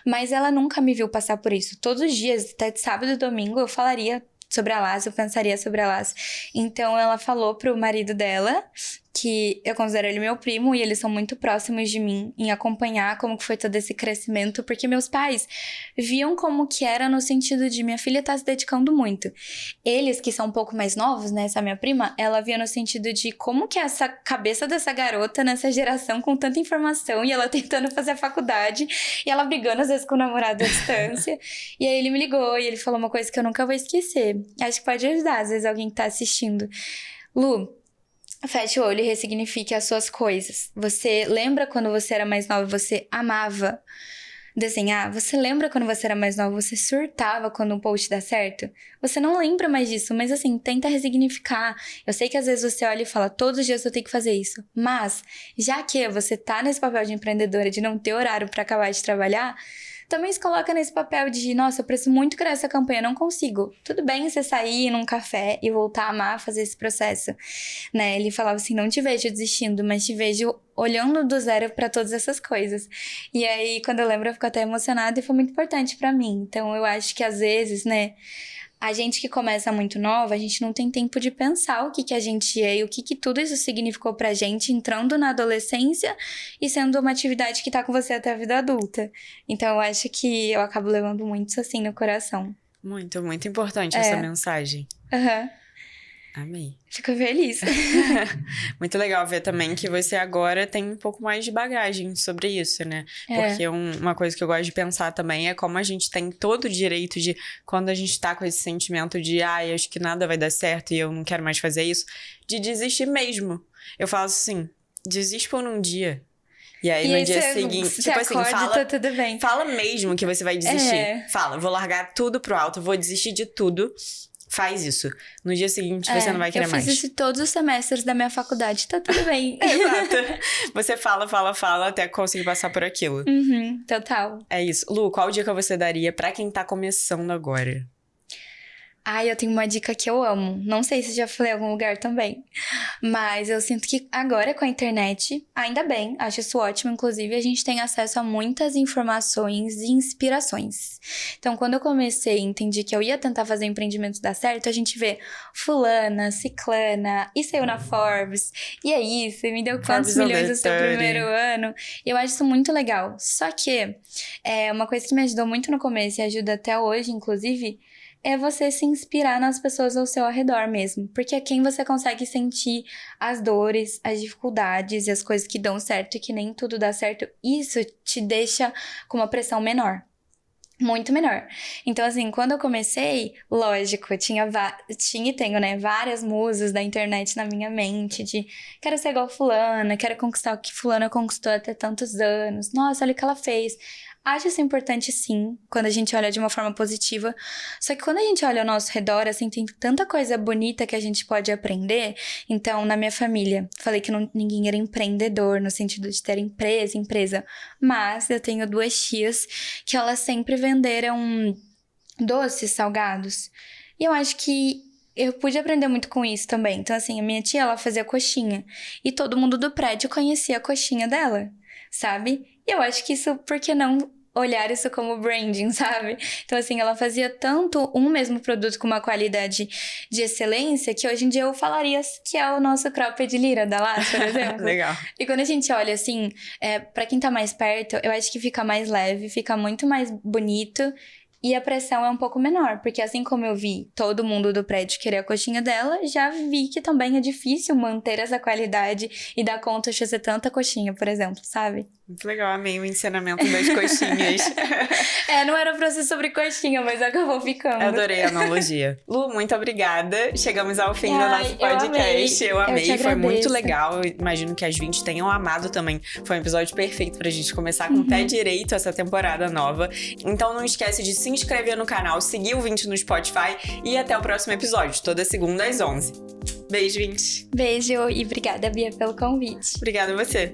Speaker 1: Mas ela nunca me viu passar por isso. Todos os dias, até de sábado e domingo, eu falaria sobre a LAS, eu pensaria sobre a LAS. Então, ela falou pro marido dela, que eu considero ele meu primo, e eles são muito próximos de mim, em acompanhar como que foi todo esse crescimento, porque meus pais viam como que era no sentido de minha filha tá se dedicando muito. Eles, que são um pouco mais novos, né, essa minha prima, ela via no sentido de como que é essa cabeça dessa garota nessa geração com tanta informação, e ela tentando fazer a faculdade, e ela brigando às vezes com o namorado à distância. E aí ele me ligou, e ele falou uma coisa que eu nunca vou esquecer. Acho que pode ajudar, às vezes, alguém que tá assistindo. Lu, feche o olho e ressignifique as suas coisas. Você lembra quando você era mais nova, você amava desenhar? Você lembra quando você era mais nova, você surtava quando um post dá certo? Você não lembra mais disso, mas assim, tenta ressignificar. Eu sei que às vezes você olha e fala, todos os dias eu tenho que fazer isso. Mas, já que você tá nesse papel de empreendedora, de não ter horário pra acabar de trabalhar, também se coloca nesse papel de, nossa, eu preciso muito criar essa campanha, não consigo. Tudo bem você sair num café e voltar a amar fazer esse processo, né? Ele falava assim, não te vejo desistindo, mas te vejo olhando do zero pra todas essas coisas. E aí, quando eu lembro, eu fico até emocionada e foi muito importante pra mim. Então, eu acho que às vezes, né, a gente que começa muito nova, a gente não tem tempo de pensar o que a gente é e o que tudo isso significou pra gente entrando na adolescência e sendo uma atividade que tá com você até a vida adulta. Então, eu acho que eu acabo levando muito isso assim no coração.
Speaker 2: Muito, muito importante essa mensagem.
Speaker 1: Aham.
Speaker 2: Amei.
Speaker 1: Fico feliz.
Speaker 2: Muito legal ver também que você agora tem um pouco mais de bagagem sobre isso, né? Porque uma coisa que eu gosto de pensar também é como a gente tem todo o direito de, quando a gente tá com esse sentimento de, ai, acho que nada vai dar certo e eu não quero mais fazer isso, de desistir mesmo. Eu falo assim, desiste por um dia. E aí, no dia seguinte, tipo assim,
Speaker 1: tá tudo bem.
Speaker 2: Fala mesmo que você vai desistir. Fala, vou largar tudo pro alto, vou desistir de tudo. Faz isso. No dia seguinte, você não vai querer mais.
Speaker 1: Eu fiz isso todos os semestres da minha faculdade, tá tudo bem.
Speaker 2: Exato. Você fala até conseguir passar por aquilo.
Speaker 1: Total.
Speaker 2: É isso. Lu, qual dica você daria pra quem tá começando agora?
Speaker 1: Ai, eu tenho uma dica que eu amo. Não sei se já falei em algum lugar também. Mas eu sinto que agora com a internet, ainda bem, acho isso ótimo. Inclusive, a gente tem acesso a muitas informações e inspirações. Então, quando eu comecei e entendi que eu ia tentar fazer empreendimentos dar certo, a gente vê fulana, ciclana, e saiu na Forbes. E é isso, e me deu quantos milhões no seu primeiro ano. E eu acho isso muito legal. Só que, uma coisa que me ajudou muito no começo e ajuda até hoje, inclusive, é você se inspirar nas pessoas ao seu arredor mesmo. Porque é quem você consegue sentir as dores, as dificuldades e as coisas que dão certo e que nem tudo dá certo. Isso te deixa com uma pressão menor. Muito menor. Então, assim, quando eu comecei, lógico, tinha e tenho, né, várias musas da internet na minha mente de quero ser igual fulana, quero conquistar o que fulana conquistou até tantos anos. Nossa, olha o que ela fez. Acho isso importante, sim, quando a gente olha de uma forma positiva. Só que quando a gente olha ao nosso redor, assim, tem tanta coisa bonita que a gente pode aprender. Então, na minha família, falei que ninguém era empreendedor, no sentido de ter empresa. Mas eu tenho 2 tias que elas sempre venderam doces salgados. E eu acho que eu pude aprender muito com isso também. Então, assim, a minha tia, ela fazia coxinha. E todo mundo do prédio conhecia a coxinha dela, sabe? E eu acho que isso, por que não olhar isso como branding, sabe? Então, assim, ela fazia tanto um mesmo produto com uma qualidade de excelência que hoje em dia eu falaria que é o nosso cropped Lyra da Lash, por exemplo.
Speaker 2: Legal.
Speaker 1: E quando a gente olha assim, pra quem tá mais perto, eu acho que fica mais leve, fica muito mais bonito. E a pressão é um pouco menor, porque assim como eu vi todo mundo do prédio querer a coxinha dela, já vi que também é difícil manter essa qualidade e dar conta de fazer tanta coxinha, por exemplo, sabe?
Speaker 2: Muito legal, amei o ensinamento das coxinhas.
Speaker 1: Não era pra ser sobre coxinha, mas acabou ficando.
Speaker 2: Adorei a analogia. Lu, muito obrigada. Chegamos ao fim do nosso podcast. Eu amei,
Speaker 1: te
Speaker 2: foi muito
Speaker 1: agradeço.
Speaker 2: legal. Eu imagino que as 20 tenham amado também. Foi um episódio perfeito pra gente começar com o pé direito essa temporada nova. Então não esquece de se inscrever no canal, seguir o 20 no Spotify e até o próximo episódio, toda segunda às 11. Beijo, 20.
Speaker 1: Beijo e obrigada, Bia, pelo convite.
Speaker 2: Obrigada a você.